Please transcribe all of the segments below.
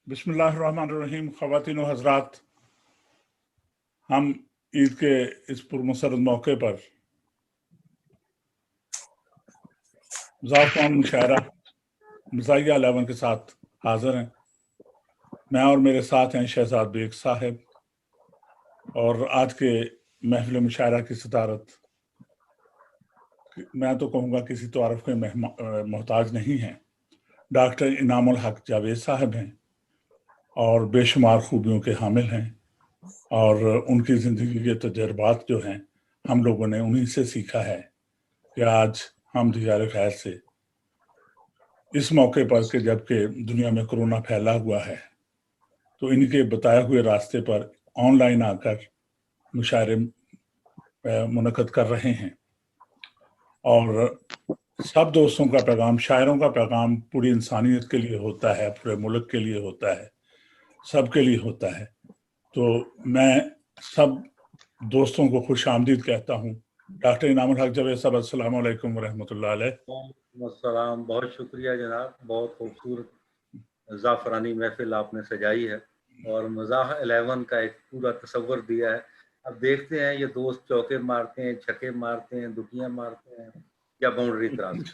बिस्मिल्लाहिर्रहमानिर्रहीम। ख़वातीन व हज़रात, हम ईद के इस पुरमसरत मौके पर ज़ाफ़रान मुशायरा मज़ाहिया 11 के साथ हाज़िर हैं। मैं और मेरे साथ हैं शहजाद बेग साहब, और आज के महफ़िल मुशायरा की सदारत मैं तो कहूँगा किसी तारुफ़ के मोहताज नहीं हैं, डॉक्टर इनामुल हक जावेद साहब हैं, और बेशुमार खूबियों के हामिल हैं, और उनकी ज़िंदगी के तजर्बात जो हैं हम लोगों ने उन्हीं से सीखा है कि आज हम दियार खैर से इस मौके पर कि जबकि दुनिया में कोरोना फैला हुआ है, तो इनके बताए हुए रास्ते पर ऑनलाइन आकर मुशायरे मुनक़द कर रहे हैं। और सब दोस्तों का पैगाम, शायरों का पैगाम पूरी इंसानियत के लिए होता है, पूरे मुल्क के लिए होता है, सबके लिए होता है। तो मैं सब दोस्तों को खुश आमदीद कहता हूँ। डॉक्टर इनामुल हक जावेद साहब, अस्सलाम वालेकुम व रहमतुल्लाह अलैह। बहुत शुक्रिया जनाब, बहुत खूबसूरत ज़ाफ़रानी महफिल आपने सजाई है और मज़ाह 11 का एक पूरा तस्वर दिया है। अब देखते हैं ये दोस्त चौके मारते हैं, छक्के मारते हैं, दुकियां मारते हैं या बाउंड्री क्रॉस।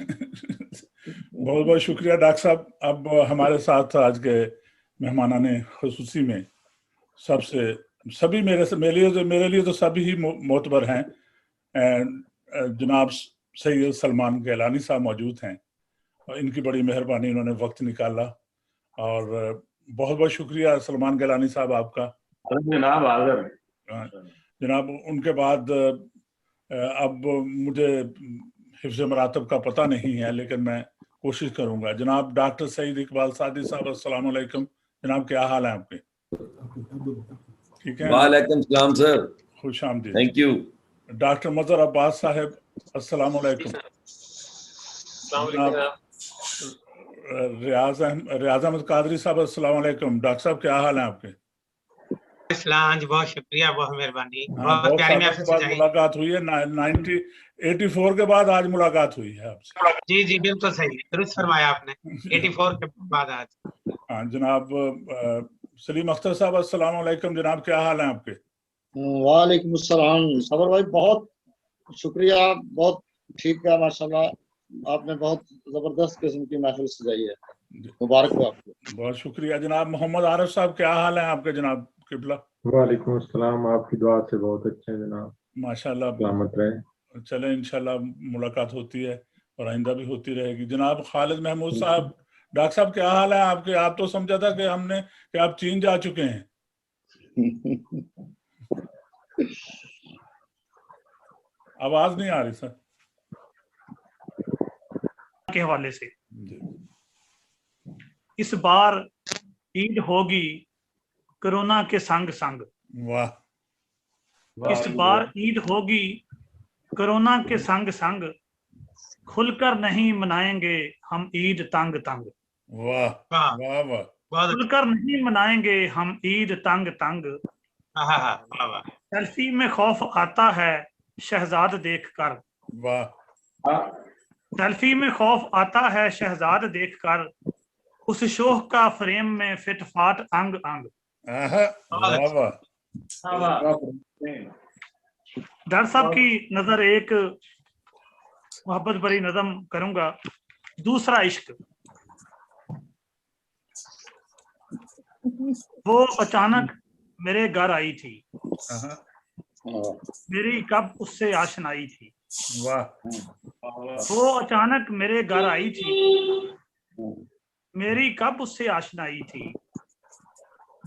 बहुत बहुत शुक्रिया डॉक्टर साहब। अब हमारे साथ आज के मेहमानाने खुसूसी में सभी मेरे लिए तो सभी ही मोतबर हैं। जनाब सैयद सलमान गैलानी साहब मौजूद हैं, और इनकी बड़ी मेहरबानी, इन्होंने वक्त निकाला, और बहुत बहुत शुक्रिया सलमान गैलानी साहब आपका। जनाब हाज़िर। जनाब उनके बाद अब मुझे हिफ्ज़ मरातब का पता नहीं है, लेकिन मैं कोशिश करूंगा। जनाब डॉक्टर सईद इकबाल सादी साहब, अस्सलाम वालेकुम। जनाब क्या हाल है आपके? ठीक है, वालेकुम सलाम सर, खुश आमदीद। Thank you. डॉक्टर मजहर अब्बास साहब, अस्सलाम वालेकुम। रियाज अहमद कादरी साहब, अस्सलाम वालेकुम। डॉक्टर साहब क्या हाल है आपके? बहुत शुक्रिया, बहुत मेहरबानी। बहुत प्यारी सालों के बाद मुलाकात हुई है। 1984 के बाद आज मुलाकात हुई है आपसे। जी जी बिल्कुल सही, दुरुस्त फरमाया आपने। 84 के बाद आज। हाँ जनाब सलीम अख्तर साहब, अस्सलाम वालेकुम। जनाब क्या हाल है आपके? वालेकुम अस्सलाम सबर भाई, बहुत शुक्रिया, बहुत ठीक है माशाल्लाह। आपने बहुत जबरदस्त किस्म की महफिल सजाई है, मुबारक हो आपको। बहुत शुक्रिया। जनाब मोहम्मद आरिफ साहब क्या हाल है आपके? जनाब किबला। वालेकुम अस्सलाम, आपकी दुआ से बहुत अच्छे हैं जनाब, माशाल्लाह, सलामत रहे। चले इंशाल्लाह मुलाकात होती है और आइंदा भी होती रहेगी। जनाब खालिद महमूद साहब, डॉक्टर साहब क्या हाल है आपके? आप तो समझा था कि आप चीन जा चुके हैं। आवाज नहीं आ रही सर के हवाले से। इस बार ईद होगी कोरोना के संग संग। वाह। इस बार ईद होगी कोरोना के संग संग, खुलकर नहीं मनाएंगे हम ईद तंग तंग। वाह वाह वाह। खुलकर नहीं मनाएंगे हम ईद तंग तंग। सेल्फी में खौफ आता है शहजाद देखकर। वाह। सेल्फी में खौफ आता है शहजाद देखकर, उस शोह का फ्रेम में फिट फाट अंग अंग। डर साहब की नजर एक मोहब्बत भरी नज़म करूंगा, दूसरा इश्क। वो अचानक मेरे घर आई थी, मेरी कब उससे आशनाई थी। वो अचानक मेरे घर आई थी, मेरी कब उससे आशनाई थी।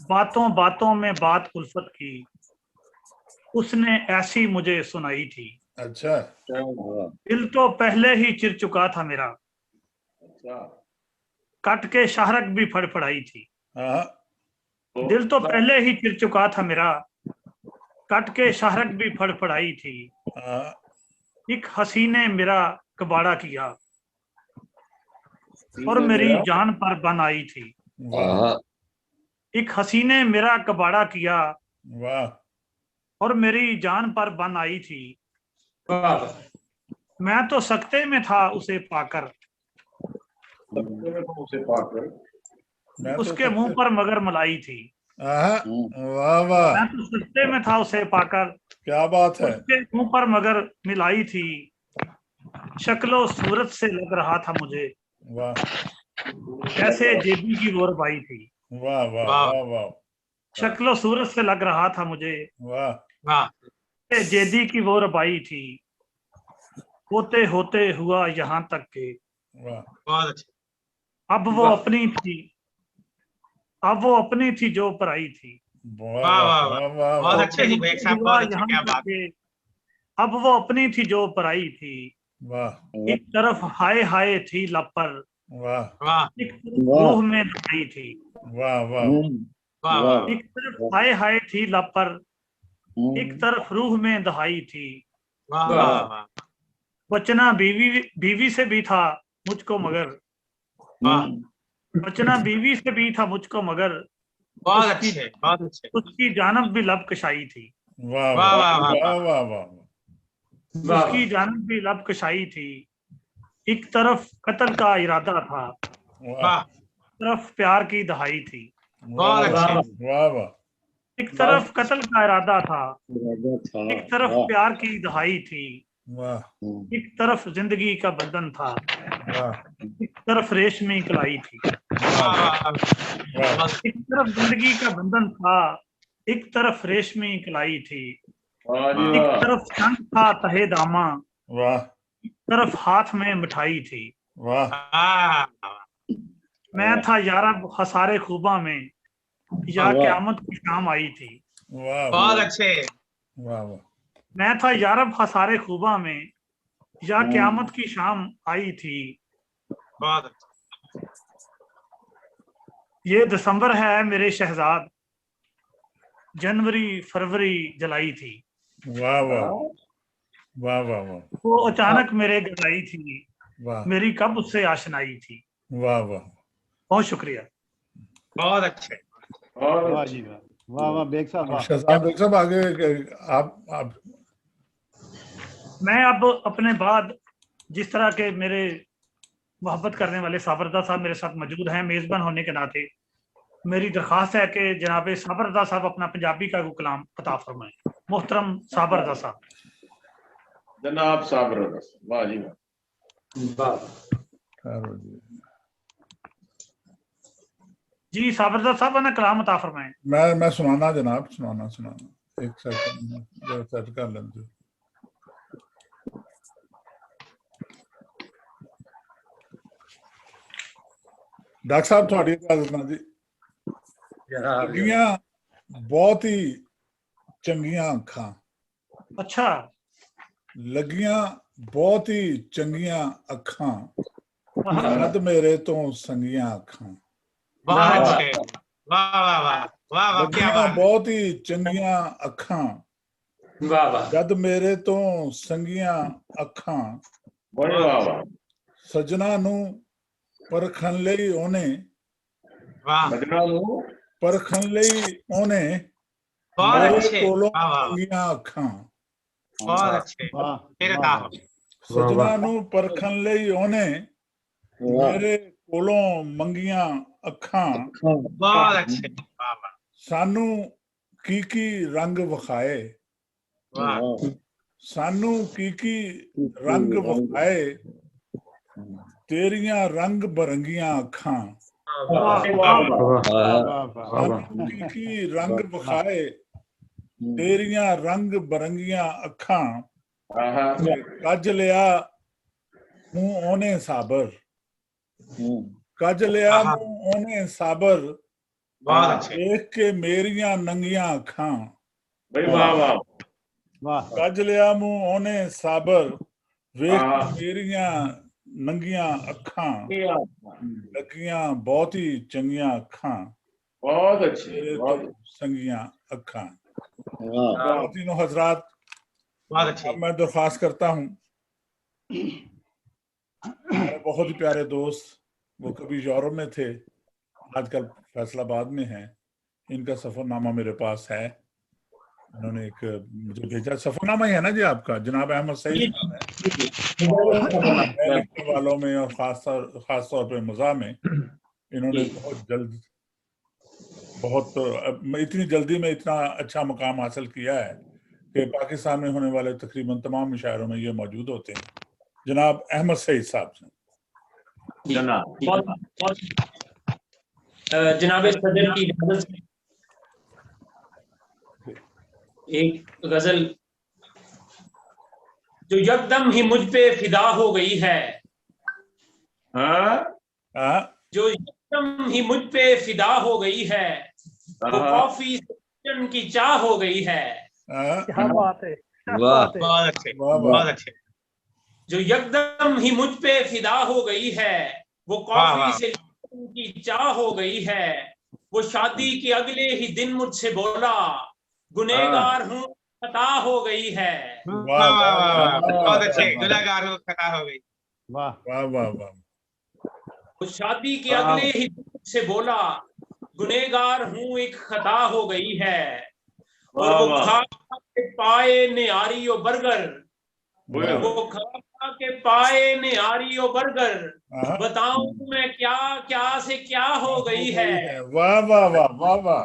बातों बातों में बात उल्फत की, उसने ऐसी मुझे सुनाई थी। अच्छा। दिल तो पहले ही चिर चुका था मेरा, कट के शाहरक भी फड़फड़ाई थी। दिल तो पहले ही चिर चुका था मेरा, कट के शाहरक भी फड़फड़ाई थी। एक हसी ने मेरा कबाड़ा किया और मेरी जान पर बन आई थी। एक हसी ने मेरा कबाड़ा किया और मेरी जान पर बन आई थी। मैं तो सकते में था उसे पाकर, उसके मुंह पर मगर मलाई थी। वाह वाह, मैं तो सस्ते में था उसे पाकर, क्या बात है। उसके मुंह पर मगर मिलाई थी, शक्लो सूरत से लग रहा था मुझे, वाह कैसे जेबी की वो रबाई थी। वाह वाह वाह वाह शक्लो सूरत से लग रहा था मुझे, वाह वाह जेदी की वो रबाई थी, होते होते हुआ यहाँ तक के वाह बहुत अच्छे। अब वो अपनी थी, अब वो अपनी थी जो पराई थी। वाह वाह वाह वाह वाह वाह बहुत वाह अच्छे जी बेग साहब, हुआ बहुत अच्छे, यहाँ क्या तक बात। के अब वो अपनी थी जो पराई थी। वाह एक तरफ हाय हाय थी लपर, वाह वाह एक तरफ रूह में दहाई थी। वाह वाह वाह वाह एक तरफ हाय हाय थी लपर, एक तरफ रूह में दहाई थी। वाह वाह वाह बचना बीवी बीवी से भी था मुझको मगर, वाह बचना बीवी से भी था मुझको मगर, बहुत उसकी अच्छे, बहुत अच्छे। उसकी जानब भी लब कशाई थी। वाह वाह वाह वाह वाह वाह वाह वाह उसकी जानब भी लब कशाई थी। एक तरफ कत्ल का इरादा था, वाह तरफ प्यार की दहाई थी। बहुत अच्छे। वाह वाह एक तरफ कत्ल का इरादा था, एक तरफ वाह प्यार की दहाई थी। वाह एक तरफ जिंदगी का बंधन था, वाह एक तरफ रेशमी कलाई थी। वाह वाह वाह एक तरफ जिंदगी का बंधन था, एक तरफ रेशमी कलाई थी। एक तरफ संग था तहे दामा, वाह एक तरफ हाथ में मिठाई थी। वाह मैं था यारब हसारे खूबा में, या क़यामत की शाम आई थी। वाह बहुत अच्छे। वाह वाह मैं था यारब हसारे खूबा में, या क़यामत की शाम आई थी। बहुत अच्छे। ये दिसंबर है मेरे शहजाद, जनवरी फरवरी जुलाई थी। वाह वाह वाह वाह वाह वो अचानक मेरे घर आई थी, वाह मेरी कब उससे आशनाई थी। वाह वाह बहुत शुक्रिया। बहुत अच्छे। वाह जी वाह, वाह वाह बेग साहब वाह। शहजाद बेग साहब आगे आप मैं अब अपने बाद जिस तरह के मेरे मोहब्बत करने वाले साबरदा साहब मेरे साथ मौजूद हैं, मेजबान होने के नाते मेरी दरख्वास्त है कि जनाब साबरदा साहब अपना पंजाबी का कलाम अता फरमाएं। मोहतरम साबरदा साहब। जनाब साबरदा, वाह जी वाह। जी साबरदा साहब अपना कलाम अता फरमाएं। मैं सुनाना जनाब, सुनाना एक सेकंड सेट कर लेते। डॉक्टर साहब थोड़ी इजाजत ना जी। लगीਆਂ बहुत ही चंगियां अखां। अच्छा। लगीਆਂ बहुत ही चंगियां अखां, जद मेरे तो संगियां अखां। बहुत अच्छे। वाह वाह वाह वाह वाह क्या लगीਆਂ बात। बहुत ही चंगियां अखां, वाह वाह जद मेरे तो संगियां अखां। वाह वाह सजना नू परखण लई ओने, वाह सजना नू परखण लई ओने बहुत मेरे अच्छे। कोलों वाह वाह मंगियां अखां। बहुत अच्छे। वाह फिर वाह था। सजना नू परखण लई ओने मेरे कोलों मंगियां अखां। बहुत अच्छे। वाह वाह सानू की रंग विखाए, वाह सानू की रंग विखाए, तेरियां रंग बरंगियां अखां। वाह वाह वाह। सानू की रंग विखाए, तेरियां रंग बरंगियां अखां। कज लिया मुंह ओने साबर, कज लिया मुंह ओने साबर, बहुत अच्छे। देख के मेरियां नंगियां अखां। वाह वाह वाह कज लिया मुंह ओने साबर, वेख के मेरियां नंगियां अखां। लगियां बहुत ही चंगियां अखां, बहुत अच्छे तेरे तो बहुत संगियां अखां। वाह तीनों हजरात, बहुत अच्छे। अब मैं दरख्वास्त करता हूँ, हमारे बहुत ही प्यारे दोस्त, वो कभी यूरोप में थे, आजकल फैसलाबाद में हैं। इनका सफरनामा मेरे पास है, उन्होंने एक मुझे भेजा। सफरनामा ही है ना जी आपका? जनाब अहमद सईद साहब है, और मैं लिखने वालों में और खास तौर पे मज़ा में इन्होंने इतनी जल्दी में इतना अच्छा मुकाम हासिल किया है कि पाकिस्तान में होने वाले तकरीबन तमाम मुशायरों में ये मौजूद होते हैं। जनाब अहमद सईद साहब से। जनाब सदर की इजाजत से एक गजल जो यकदम ही मुझ पे फिदा हो गई है, जो यकदम ही मुझ पे फिदा हो गई है, वो कॉफी की चाह हो गई है। क्या बात है, बहुत अच्छे, बहुत अच्छे। जो यकदम ही मुझ पे फिदा हो गई है, वो कॉफी से की चाह हो गई है। वो शादी के अगले ही दिन मुझसे बोला, गुनहगार हूँ खता हो गई है। वाह वाह वाह, बहुत अच्छे। गुनहगार हूँ खता हो गई। वाह वाह वाह वाह। वो शादी के अगले ही दिन मुझसे बोला, गुनहगार हूँ एक खता हो गई है। और वो खा के पाए निहारी और बर्गर, वो खा के पाए निहारी और बर्गर, बताऊं मैं क्या क्या से क्या हो गई है। वाह वाह वाह वाह वाह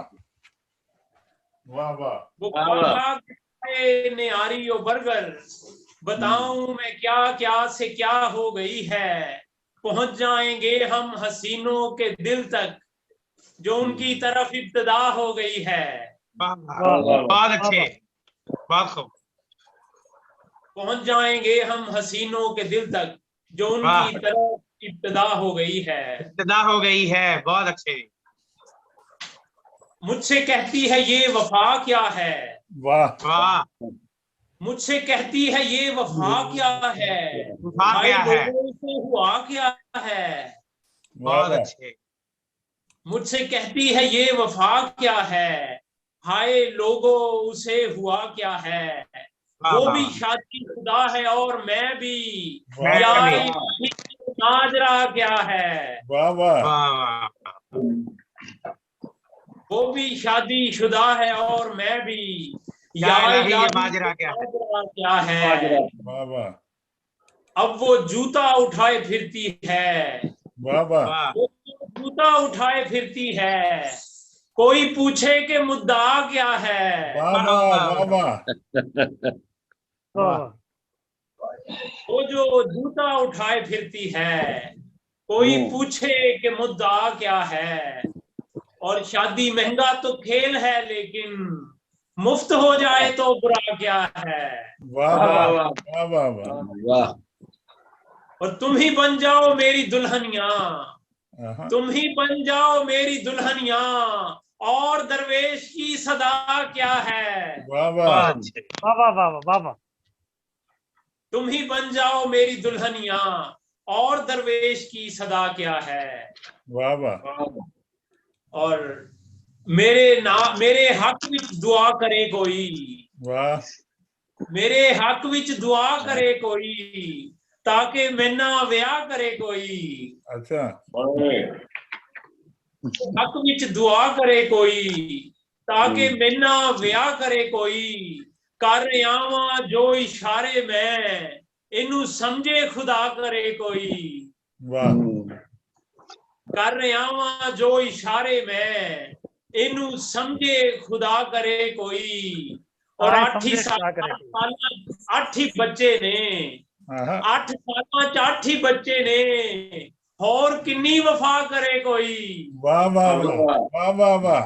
वाह वाह। वो खा के पाए निहारी और बर्गर, बताऊं मैं क्या क्या से क्या हो गई है। पहुंच जाएंगे हम हसीनों के दिल तक, जो उनकी तरफ इब्तिदा हो गई है। बहुत अच्छे, बहुत खूब। पहुंच जाएंगे हम हसीनों के दिल तक, जो उनकी तरफ इब्तिदा हो गई है। इब्तिदा हो गई है, बहुत अच्छे। मुझसे कहती है ये वफा क्या है, वाह वाह। मुझसे कहती है ये वफा क्या है, वफा क्या है, से हुआ क्या है। बहुत अच्छे। मुझसे कहती है ये वफा क्या है, हाय लोगो उसे हुआ क्या है। वो भी शादी शुदा है और मैं भी, माजरा क्या है। वाह वाह। वो भी शादी शुदा है और मैं भी, माजरा क्या है। वाह वाह। अब वो जूता उठाए फिरती है, वाह वाह। जूता उठाए फिरती है, कोई पूछे कि मुद्दा क्या है। वाह वाह वाह वाह। वो जो जूता उठाए फिरती है, कोई पूछे कि मुद्दा क्या है। और शादी महंगा तो खेल है, लेकिन मुफ्त हो जाए तो बुरा क्या है। वाह वाह वाह वाह वाह। और तुम ही बन जाओ मेरी दुल्हनिया, तुम ही बन जाओ मेरी दुल्हनिया, और दरवेश की सदा क्या है। वाह वाह वाह वाह वाह वाह। तुम ही बन जाओ मेरी दुल्हनिया, और दरवेश की सदा क्या है। वाह वाह। और मेरे हक विच दुआ करे कोई, वाह। मेरे हक विच दुआ करे कोई, ताकि मैना व्याह करे कोई। अच्छा। हक विच दुआ करे कोई, ताकि मैना व्याह करे कोई। कर आवा जो इशारे में, इनू समझे खुदा करे कोई। वाह। कर आवा जो इशारे में, इनू समझे खुदा करे कोई। और 8 ही बच्चे ने, 8 सालों च 8 ही बच्चे ने, और किन्नी वफा करे कोई। वाह वाह वाह वाह वाह।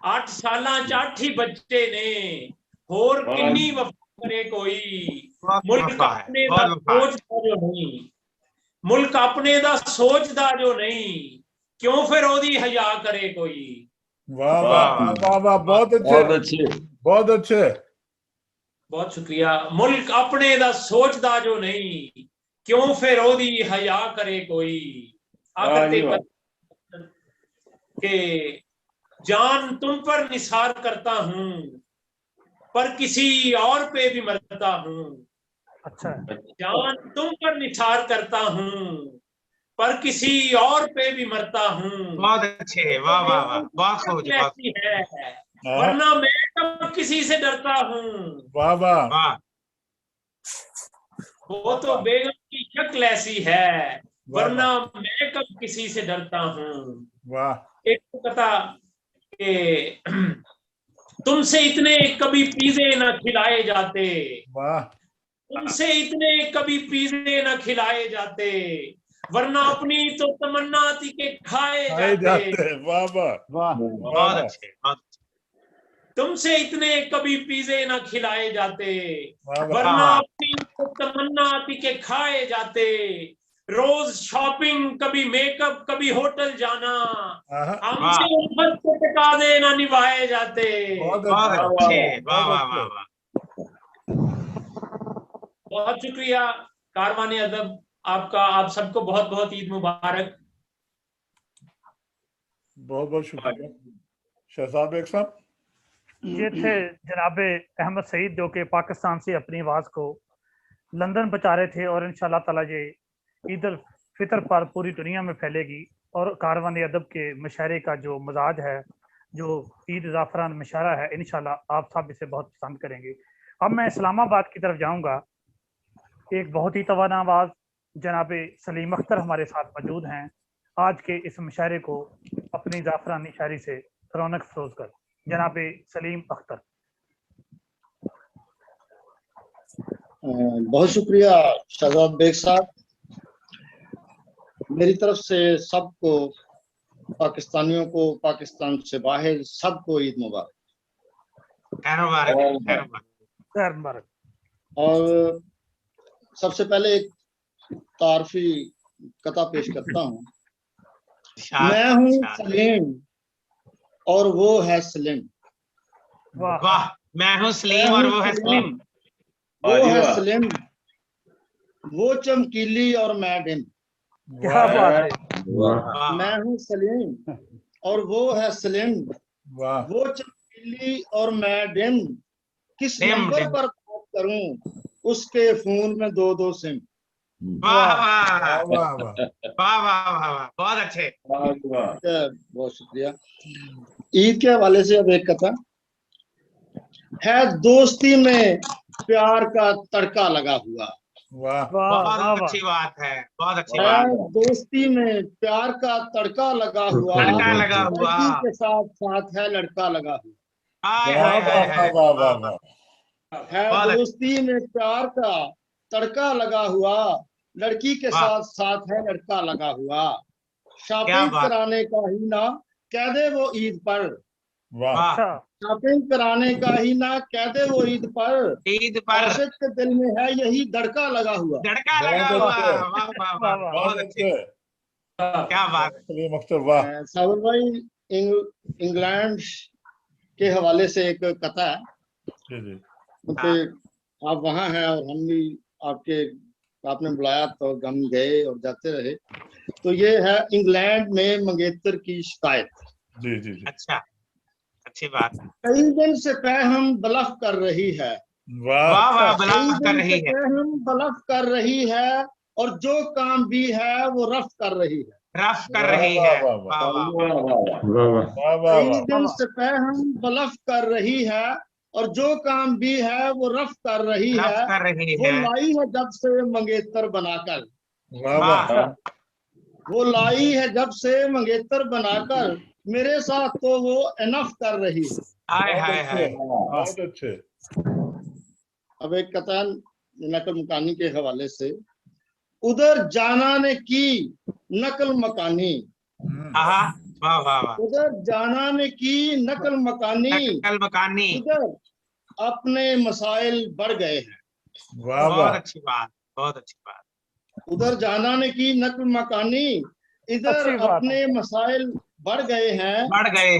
8 सालों च 8 ही बच्चे ने, और किन्नी वफा करे कोई। मुल्क अपने दा सोचदा जो नहीं, मुल्क अपने दा सोचदा जो नहीं, क्यों फिर ओदी हया करे कोई। वाह वाह वाह वाह। बहुत अच्छे बहुत अच्छे। बहुत शुक्रिया। मुल्क अपने दा सोचदा जो नहीं, क्यों फिर ओदी हया करे कोई। आखिर के जान तुम पर निसार करता हूँ, पर किसी और पे भी मरता हूँ। अच्छा। जान तुम पर निसार करता हूँ, पर किसी और पे भी मरता हूँ। बहुत अच्छे। वाह वाह वाह, बहुत खूब। है, वरना मैं कब किसी से डरता हूँ। वाह वाह। वो तो बेगम की शक्ल ऐसी है, वरना मैं कब किसी से डरता हूँ। वाह। एक तो कथा कि तुमसे इतने कभी पिज़्ज़े न खिलाए जाते, वाह। तुमसे इतने कभी पिज़्ज़े न खिलाए जाते, वरना अपनी तो तमन्ना थी के खाए जाते। वाह वाह वाह बहुत अच्छे, बहुत अच्छे। तुमसे इतने कभी पिज़्ज़े न खिलाए जाते, वाह वरना अपनी तो तमन्ना थी के खाए जाते। रोज शॉपिंग, कभी मेकअप, कभी होटल जाना, हमसे उम्मत को तकाज़े न निभाए जाते। बहुत अच्छे, वाह वाह वाह वाह। बहुत शुक्रिया कारवाने अदब आपका, आप सबको बहुत बहुत ईद मुबारक। बहुत बहुत शुक्रिया। शहजाद बेग साहब। ये थे जनाबे अहमद सईद, जो कि पाकिस्तान से अपनी आवाज़ को लंदन पहुंचा रहे थे, और इंशाल्लाह ताला ये ईद उल फितर पर पूरी दुनिया में फैलेगी। और कारवान अदब के मुशायरे का जो मजाज है, जो ईद ज़ाफ़रान मुशायरा है, इंशाल्लाह आप सब इसे बहुत पसंद करेंगे। अब मैं इस्लामाबाद की तरफ जाऊंगा। एक बहुत ही तवाना आवाज़ जनाबे सलीम अख्तर हमारे साथ मौजूद हैं, आज के इस मुशायरे को अपनी ज़ाफ़रानी शायरी से रौनक अफरोज कर। जनाबे सलीम अख्तर। बहुत शुक्रिया शहजाद बेग साहब। मेरी तरफ से सबको, पाकिस्तानियों को, पाकिस्तान से बाहर सबको ईद मुबारक। और सबसे पहले एक तारफी कथा पेश करता हूँ। मैं हूँ सलीम और वो है सलीम। वाह। मैं हूँ सलीम और वो है सलीम। वो है सलीम, वो चमकीली और मैं डिम। क्या बात है। मैं हूँ सलीम और वो है सलीम, वो चमकीली और मैं डिम। किस नंबर पर बात करूं, उसके फोन में 2-2 सिम। वाह वाह वाह वाह वाह, बहुत अच्छे। बहुत शुक्रिया। ईद के हवाले से अब एक कथा है। दोस्ती में प्यार का तड़का लगा हुआ। बहुत अच्छी बात है, बहुत अच्छी बात। दोस्ती में प्यार का तड़का लगा हुआ, तड़का लगा हुआ, लड़की के साथ साथ है लड़का लगा हुआ। है दोस्ती में प्यार का तड़का लगा हुआ, लड़की के साथ साथ है लड़का लगा हुआ। शॉपिंग कराने का ही ना कह दे वो ईद पर। शॉपिंग कराने का ही ना कह दे वो ईद पर। आशिक के दिल में है यही धड़का लगा हुआ। धड़का लगा हुआ। वाह वाह वाह, बहुत अच्छे। क्या बात है सावर भाई। इंग्लैंड के हवाले से एक कथा है, क्योंकि आप वहाँ हैं और हम भी आपने बुलाया तो हम गए और जाते रहे। तो ये है इंग्लैंड में मंगेतर की शिकायत। जी जी जी। अच्छा, अच्छी बात है। कई दिन से हम बलफ कर रही है। वाह वाह, बलफ कर रही है। हम बलफ कर रही है, और जो काम भी है वो रफ कर रही है। रफ कर रही है। कई दिन से हम बलफ कर रही है, और जो काम भी है वो रफ कर रही है। वो लाई है जब से मंगेतर बनाकर। वो लाई है जब से मंगेतर बनाकर, मेरे साथ तो वो इनफ कर रही है। बहुत अच्छे। अब एक कथा नकल मकानी के हवाले से। उधर जाना ने की नकल मकानी। उधर जाना ने की नकल मकानी, उधर अपने मसाइल बढ़ गए हैं। बहुत अच्छी बात, बहुत अच्छी बात। उधर जाना ने की नकल मकानी, इधर अपने मसाइल बढ़ गए हैं।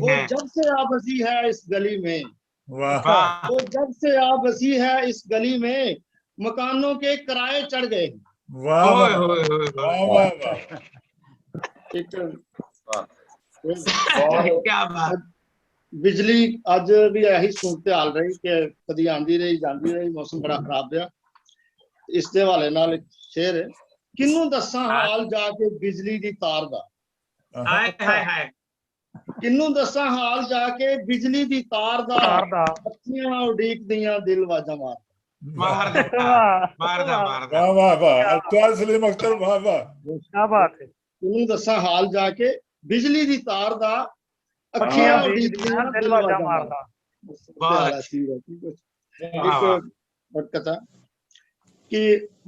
वो जब से आबसी है इस गली में। वो जब से आबसी है इस गली में, मकानों के किराए चढ़ गए। क्या बात। बिजली अज भी यही सूरत हाल रही कि कभी आंदी रही जाती रही, मौसम बड़ा खराब रहा। इस हवाले नाल शेर है, किनू दसा हाल जाके बिजली दी तार दा। किनू दसा हाल जाके बिजली दी तार दा, अखियां उड़ीक दियां दिल वाजा मार। मार देता, मार दा, मार दा। वाह वाह वाह, तो सलीम अख्तर वाह वाह, क्या बात है। ਤੂੰ ਦੱਸਾਂ ਹਾਲ ਜਾ ਕੇ ਬਿਜਲੀ ਦੀ ਤਾਰ ਦਾ ਅੱਖੀਆਂ ਅੱਖੀਆਂ ਉਡੀਕਦੀਆਂ ਉਡੀਕਦੀਆਂ ਦਿਲ ਵਾਜਾ ਮਾਰਦਾ। प्यारा चीज है। एक और कथा कि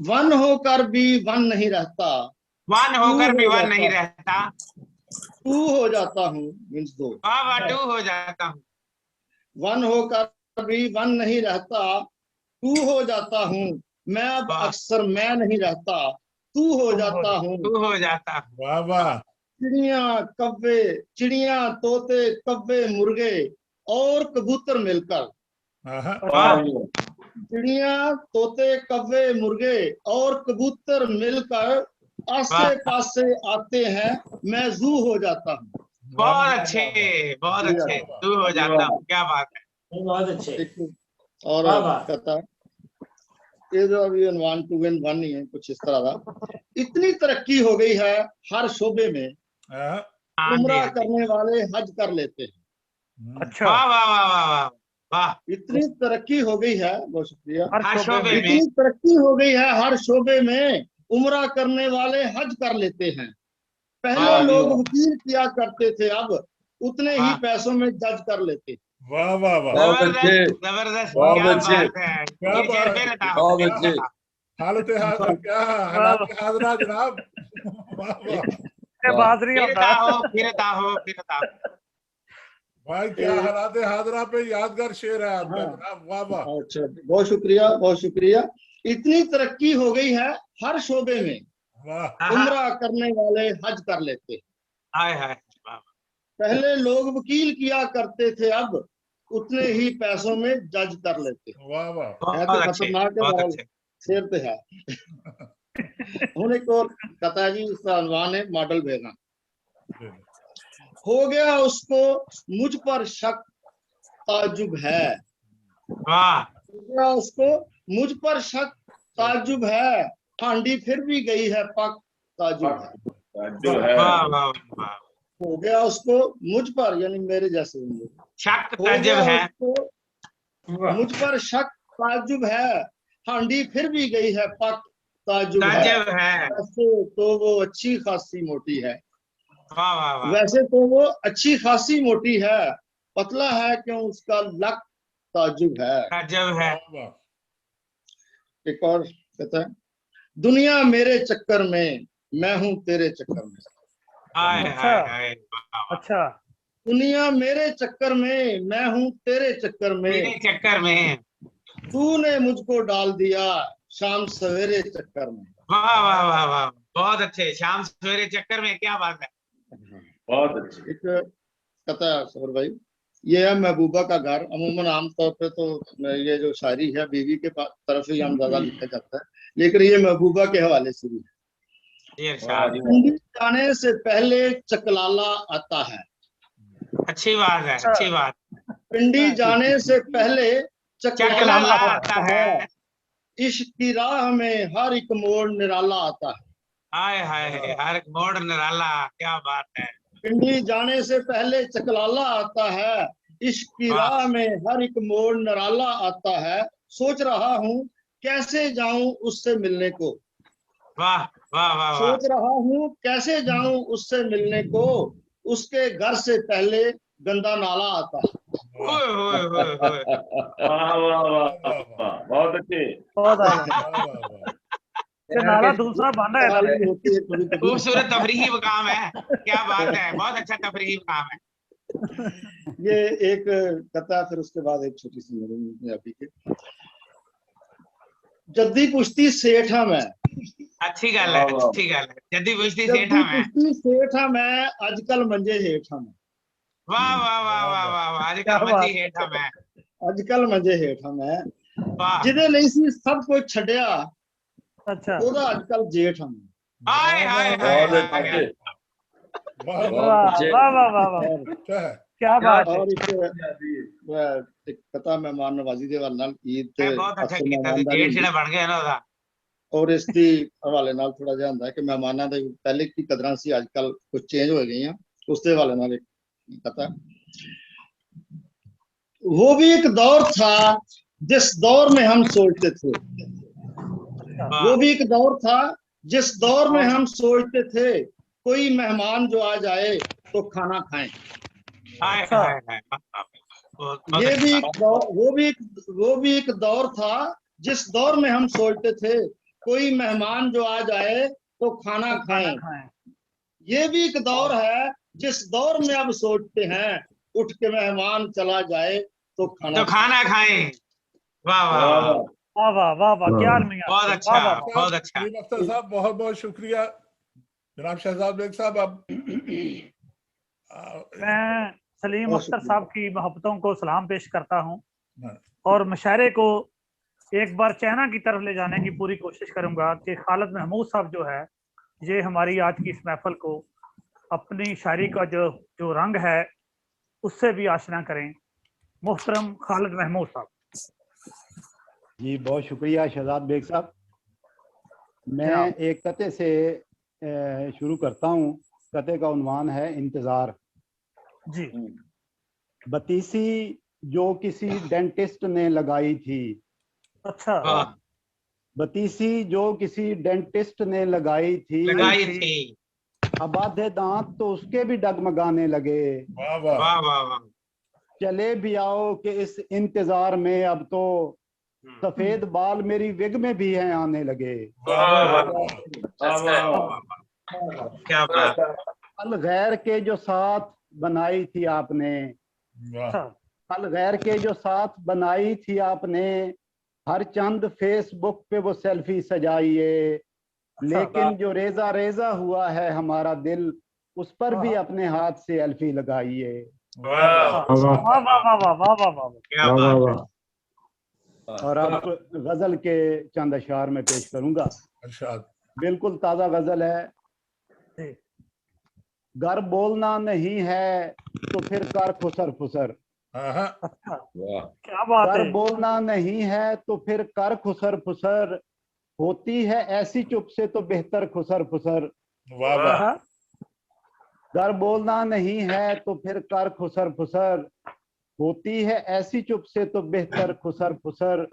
वन होकर भी वन नहीं रहता, वन होकर भी वन नहीं रहता, तू हो जाता हूँ मीन्स दो, वाह वाह, टू हो जाता हूँ। वन होकर भी वन नहीं रहता, तू हो जाता हूँ मैं, अब अक्सर मैं नहीं रहता, तू हो जाता हूँ, तू हो जाता हूँ। वाह वाह, चिड़िया कव्वे, चिड़िया तोते कव्वे मुर्गे और कबूतर मिलकर, चिड़िया तोते कव्वे मुर्गे और कबूतर मिलकर आसे पासे आते हैं, मैं जू हो जाता हूँ। बहुत अच्छे, बहुत अच्छे, तू हो जाता हूँ, क्या बात है, बहुत अच्छे। और कथा ये जो अभी 1 to 1 ही है, कुछ इस तरह का। इतनी तरक्की हो गई है हर शोबे में, उम्रा करने वाले हज कर लेते हैं। अच्छा, वाह वाह वाह वाह वाह वाह, इतनी तरक्की हो गई है, बहुत शुक्रिया, हर शोबे में इतनी तरक्की हो गई है हर शोबे में, उम्रा करने वाले हज कर लेते हैं। पहले लोग वकील किया करते थे, अब उतने ही पैसों में जज कर लेते हैं। वाह वाह वाह, जबरदस्त जबरदस्त, क्या बात है, क्या बात है, बहुत अच्छे। हालत हाजरा क्या हालत हाजरा जनाब, वाह वाह, बाजरी फिरता हो फिरता हो फिरता हो, भाई क्या हालात हाजरा पे यादगार शेर है आपका जनाब, वाह वाह। अच्छा, बहुत शुक्रिया, बहुत शुक्रिया। इतनी तरक्की हो गई है हर शोबे में, उम्रा करने वाले हज कर लेते हैं। हाय हाय, पहले लोग वकील किया करते थे, अब उतने ही पैसों में जज कर लेते हैं। वाह वाह, है तो खतरनाक है, शेर पे है। ਹੁਣ एक और कथा जी, उसका अनवान है मॉडल भेजना। हो गया उसको मुझ पर शक ताजुब है, वाह, हो गया उसको मुझ पर शक ताजुब है, हांडी फिर भी गई है पक ताजुब है। वाह वाह वाह, हो गया उसको मुझ पर, यानी मेरे जैसे होंगे, शक हो ताजुब गया है, उसको मुझ पर शक ताजुब है, हांडी फिर भी गई है पक ताजुब ताजुब है। है, वैसे तो वो अच्छी खासी मोटी है, वाह वाह वाह, वैसे तो वो अच्छी खासी मोटी है, पतला है क्यों उसका लक ताजुब है। ताजुब है। एक और कहता है, दुनिया मेरे चक्कर में मैं हूँ तेरे चक्कर में, हाय हाय हाय, अच्छा, दुनिया मेरे चक्कर में मैं हूँ तेरे चक्कर में, तेरे चक्कर में, तूने मुझको डाल दिया शाम सवेरे चक्कर में। वाह वाह वाह वाह, बहुत अच्छे, शाम सवेरे चक्कर में, क्या बात है, बहुत अच्छे। एक कथा सबर भाई, ये है महबूबा का घर। अमूमन आमतौर पे तो ये जो शायरी है बीवी के तरफ से हम ज्यादा लिखा जाता है, लेकिन ये महबूबा के हवाले से भी है। पिंडी जाने से पहले चकलाला आता है, अच्छी बात है, अच्छी बात, पिंडी जाने से पहले चकलाला आता है, इश्क की राह में हर एक मोड़ निराला आता है। हाय हाय, हर एक मोड़ निराला, क्या बात है, पिंडी जाने से पहले चकलाला आता है, इश्क की राह में हर एक मोड़ निराला आता है, सोच रहा हूँ कैसे जाऊं उससे मिलने को, वाह वाह वाह वाह, सोच रहा हूँ कैसे जाऊं उससे मिलने को, उसके घर से पहले गंदा नाला आता है। ओए होए होए होए, वाह वाह वाह, बहुत अच्छे, बहुत नाला दूसरा बन रहा है, खूबसूरत तफरीही मकाम है, क्या बात है, बहुत अच्छा तफरीही मकाम है। ये एक कथा, फिर उसके बाद एक छोटी सी मेरी अभी के जद्दी पुश्ती सेठा में, अच्छी गल है, अच्छी गल है, जद्दी पुश्ती सेठा में, पुश्ती सेठा में आजकल मंजे हेठा में, वाह वाह वाह वाह वाह, आजकल मंजी हेठा में, आजकल मंजे हेठा में, वाह, जिदे नहीं सी सब कुछ छड़िया, अच्छा, ओदा आजकल जेठ हम। हाय हाय हाय, वाह वाह वाह वाह, क्या बात है। और एक कथा मेहमान नवाजी दे वाल ईद ते बहुत अच्छा कीता, जेठ जेड़ा बन गया ना ओदा, और इसकी हवाले नाल थोड़ा जिहा हुंदा है कि मेहमानां दे पहले की कदरां सी आजकल कुछ चेंज हो गई, उस दे हवाले नाल एक कथा। वो भी एक दौर था जिस दौर में हम सोचते थे। वो भी एक दौर था जिस दौर में हम सोचते थे कोई मेहमान जो आ जाए तो खाना खाएं। ये भी एक दौर, वो भी एक दौर था जिस दौर में हम सोचते थे कोई मेहमान जो आ जाए तो खाना खाएं। ये भी एक दौर है जिस दौर में अब सोचते हैं उठ के मेहमान चला जाए तो खाना खाएं। वाह वाह वाह वाह वाह वाह, क्या बहुत अच्छा, बहुत अच्छा। सलीम अख्तर साहब बहुत बहुत शुक्रिया। जनाब शहजाद बेग साहब, अब मैं सलीम अख्तर साहब की मोहब्बतों को सलाम पेश करता हूँ और मुशायरे को एक बार चाइना की तरफ ले जाने की पूरी कोशिश करूंगा कि खालिद महमूद साहब जो है ये हमारी आज की इस महफिल को अपनी शायरी का जो रंग है उससे भी आशना करें। मोहतरम खालिद महमूद साहब। जी बहुत शुक्रिया शहजाद बेग साहब। मैं एक कते से शुरू करता हूँ। कते का उन्वान है इंतजार। जी। बतीसी जो किसी डेंटिस्ट ने लगाई थी। अच्छा। बतीसी जो किसी डेंटिस्ट ने लगाई थी। अब आधे दांत तो उसके भी डगमगाने लगे। वाह वाह वाह वाह। चले भी आओ कि इस इंतजार में अब तो सफेद बाल मेरी विग में भी हैं आने लगे। क्या बात। अल गैर के जो साथ बनाई थी आपने, अल गैर के जो साथ बनाई थी आपने, हर चंद फेसबुक पे वो सेल्फी सजाइए। लेकिन जो रेजा रेजा हुआ है हमारा दिल, उस पर भी अपने हाथ से एल्फी लगाइए। और अब गजल के चंद अशार में पेश करूंगा। बिल्कुल ताजा गजल है। घर बोलना नहीं है तो फिर कर फुसर फुसर। क्या बात है। घर बोलना नहीं है तो फिर कर खुसर फुसर, होती है ऐसी चुप से तो बेहतर खुसर फुसर। घर बोलना नहीं है तो फिर कर खुसर फुसर, होती है ऐसी चुप से तो बेहतर खुसर फुसर।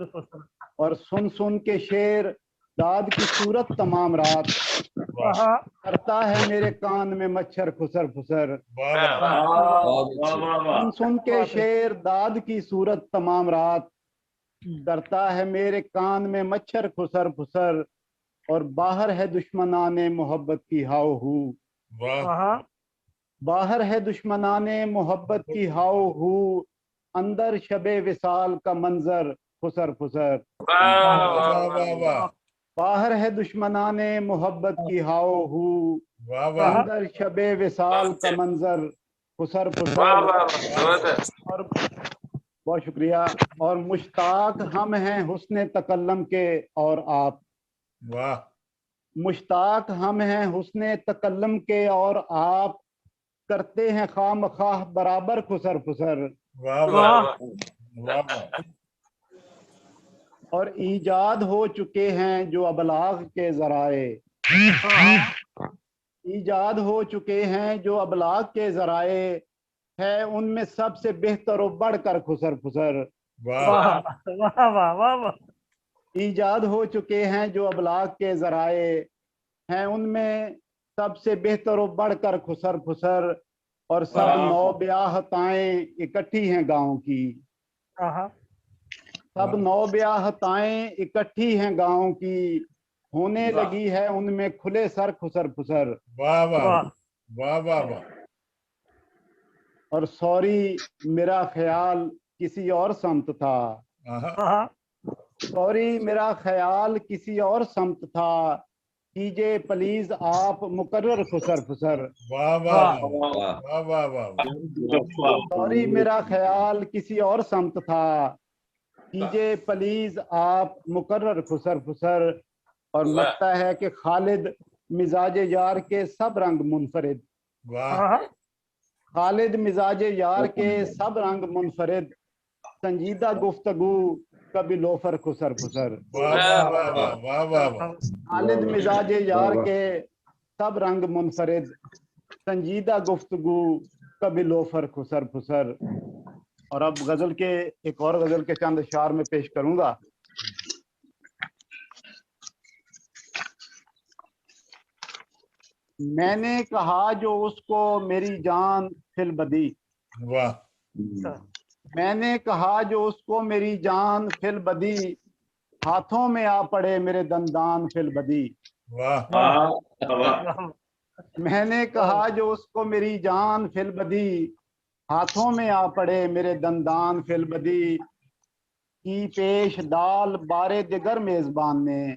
और सुन सुन के शेर दाद की सूरत तमाम रात, करता है मेरे कान में मच्छर खुसर फुसर। सुन सुन के शेर दाद की सूरत तमाम रात, करता है मेरे कान में मच्छर खुसर फुसर। और बाहर है दुश्मनाने मोहब्बत की हाओ हू, बाहर है दुश्मनाने मोहब्बत की हाओ हू, अंदर शबे विसाल का मंजर खुसर फुसर। बाहर है दुश्मनाने मोहब्बत की हाओ हू, अंदर शबे विसाल का मंजर खुसर फुसर। और बहुत शुक्रिया। और मुश्ताक हम हैं हुस्ने तकल्लम के और आप, मुश्ताक हम हैं हुस्ने तकल्लम के और आप, करते हैं खामखाह बराबर खुसर फुसर। और ईजाद हो चुके हैं जो अबलाग के जराए, ईजाद हो चुके हैं जो अबलाग के जराए, है उनमें सबसे बेहतर और बढ़कर खुसर फुसर। ईजाद हो चुके हैं जो अबलाग के जराए, हैं उनमें सबसे बेहतर और बढ़कर खुसर फुसर। और सब नौ ब्याहताएं इकट्ठी हैं गांव की, सब नौ ब्याहताएं इकट्ठी हैं गांव की, होने लगी है उनमें खुले सर खुसर फुसर। वाह वाह वाह वाह वाह। और सॉरी मेरा ख्याल किसी और समत था, सॉरी मेरा ख्याल किसी और समत था, कीजिए प्लीज आप मुकर्रर खुसर फुसर। वाह वाह वाह वाह वाह। सॉरी मेरा ख्याल किसी और समत था, कीजिए प्लीज आप मुकर्रर खुसर फुसर। और लगता है कि खालिद मिजाज यार के सब रंग मुनफरिद, खालिद मिजाज यार के सब रंग मुनफरिद, संजीदा गुफ्तगू कभी लोफर खुसर फुसर। खालिद मिजाज यार के सब रंग मुनफरिद, संजीदा गुफ्तगू कभी लोफर खुसर फुसर। और अब गजल के एक और गजल के चंद अशआर में पेश करूंगा। मैंने कहा जो उसको मेरी जान फिल बदी, वाह। मैंने कहा जो उसको मेरी जान फिल बदी, हाथों में आ पड़े मेरे दंदान फिल बदी। वाह। मैंने कहा जो उसको मेरी जान फिल बदी, हाथों में आ पड़े मेरे दंदान फिल बदी। की पेश दाल बारे दिगर मेजबान ने,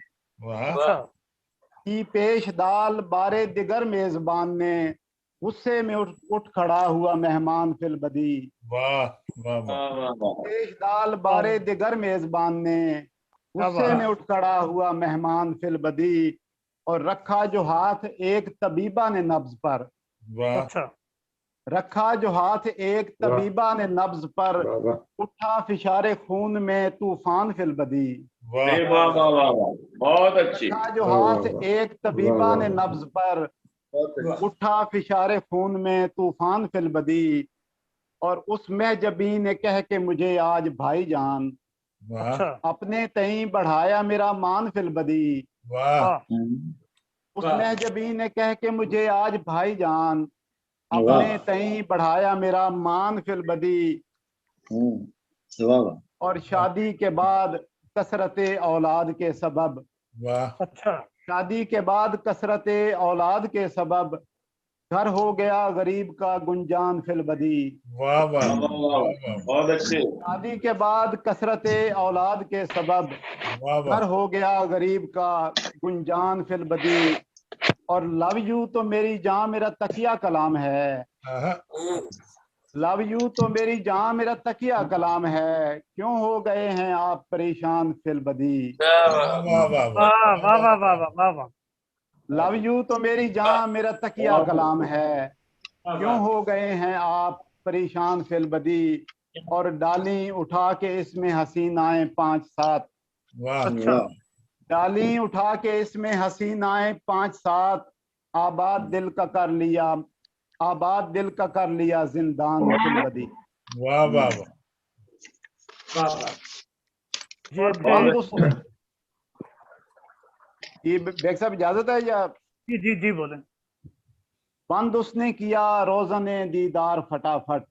की पेश दाल बारे दिगर मेजबान ने, उससे में उठ खड़ा हुआ मेहमान फिल बदी। पेश दाल बारे दिगर मेजबान ने, उससे में उठ खड़ा हुआ मेहमान फिल बदी। और रखा जो हाथ एक तबीबा ने नब्ज पर, रखा जो हाथ एक तबीबा ने नब्ज पर, उठा फिशारे खून में तूफान फिल बदी। बहुत अच्छी। रखा जो हाथ एक तबीबा ने नब्ज पर, उठा फिशारे खून में तूफान फिल बदी। और उस महजबी ने कह के मुझे आज भाईजान, अपने तई बढ़ाया मेरा मान फिल बदी। उस महजबी ने कह के मुझे आज भाईजान, अपने तई बढ़ाया मेरा मान फिल बदी। और शादी के बाद कसरत औलाद के सबब, शादी के बाद कसरत औलाद के सबब, घर हो गया गरीब का गुंजान फिल बदी। बहुत अच्छे। शादी के बाद कसरत औलाद के सबब, घर हो गया गरीब का गुंजान फिल बदी। और लव यू तो मेरी जान मेरा तकिया कलाम है, लव यू तो मेरी जान मेरा तकिया कलाम है, क्यों हो गए हैं आप परेशान फिल बदी। लव यू तो मेरी जान मेरा तकिया कलाम है, क्यों हो गए हैं आप परेशान फिल बदी। और डाली उठा के इसमें हसीनाएं 5-7, डाली उठा के इसमें हसीनाएं 5-7, आबाद दिल का कर लिया, आबाद दिल का कर लिया जिंदान फिल बदी। ये बेग साहब इजाजत है या? जी बोलें। बंद उसने किया रोज़ने दीदार फटाफट,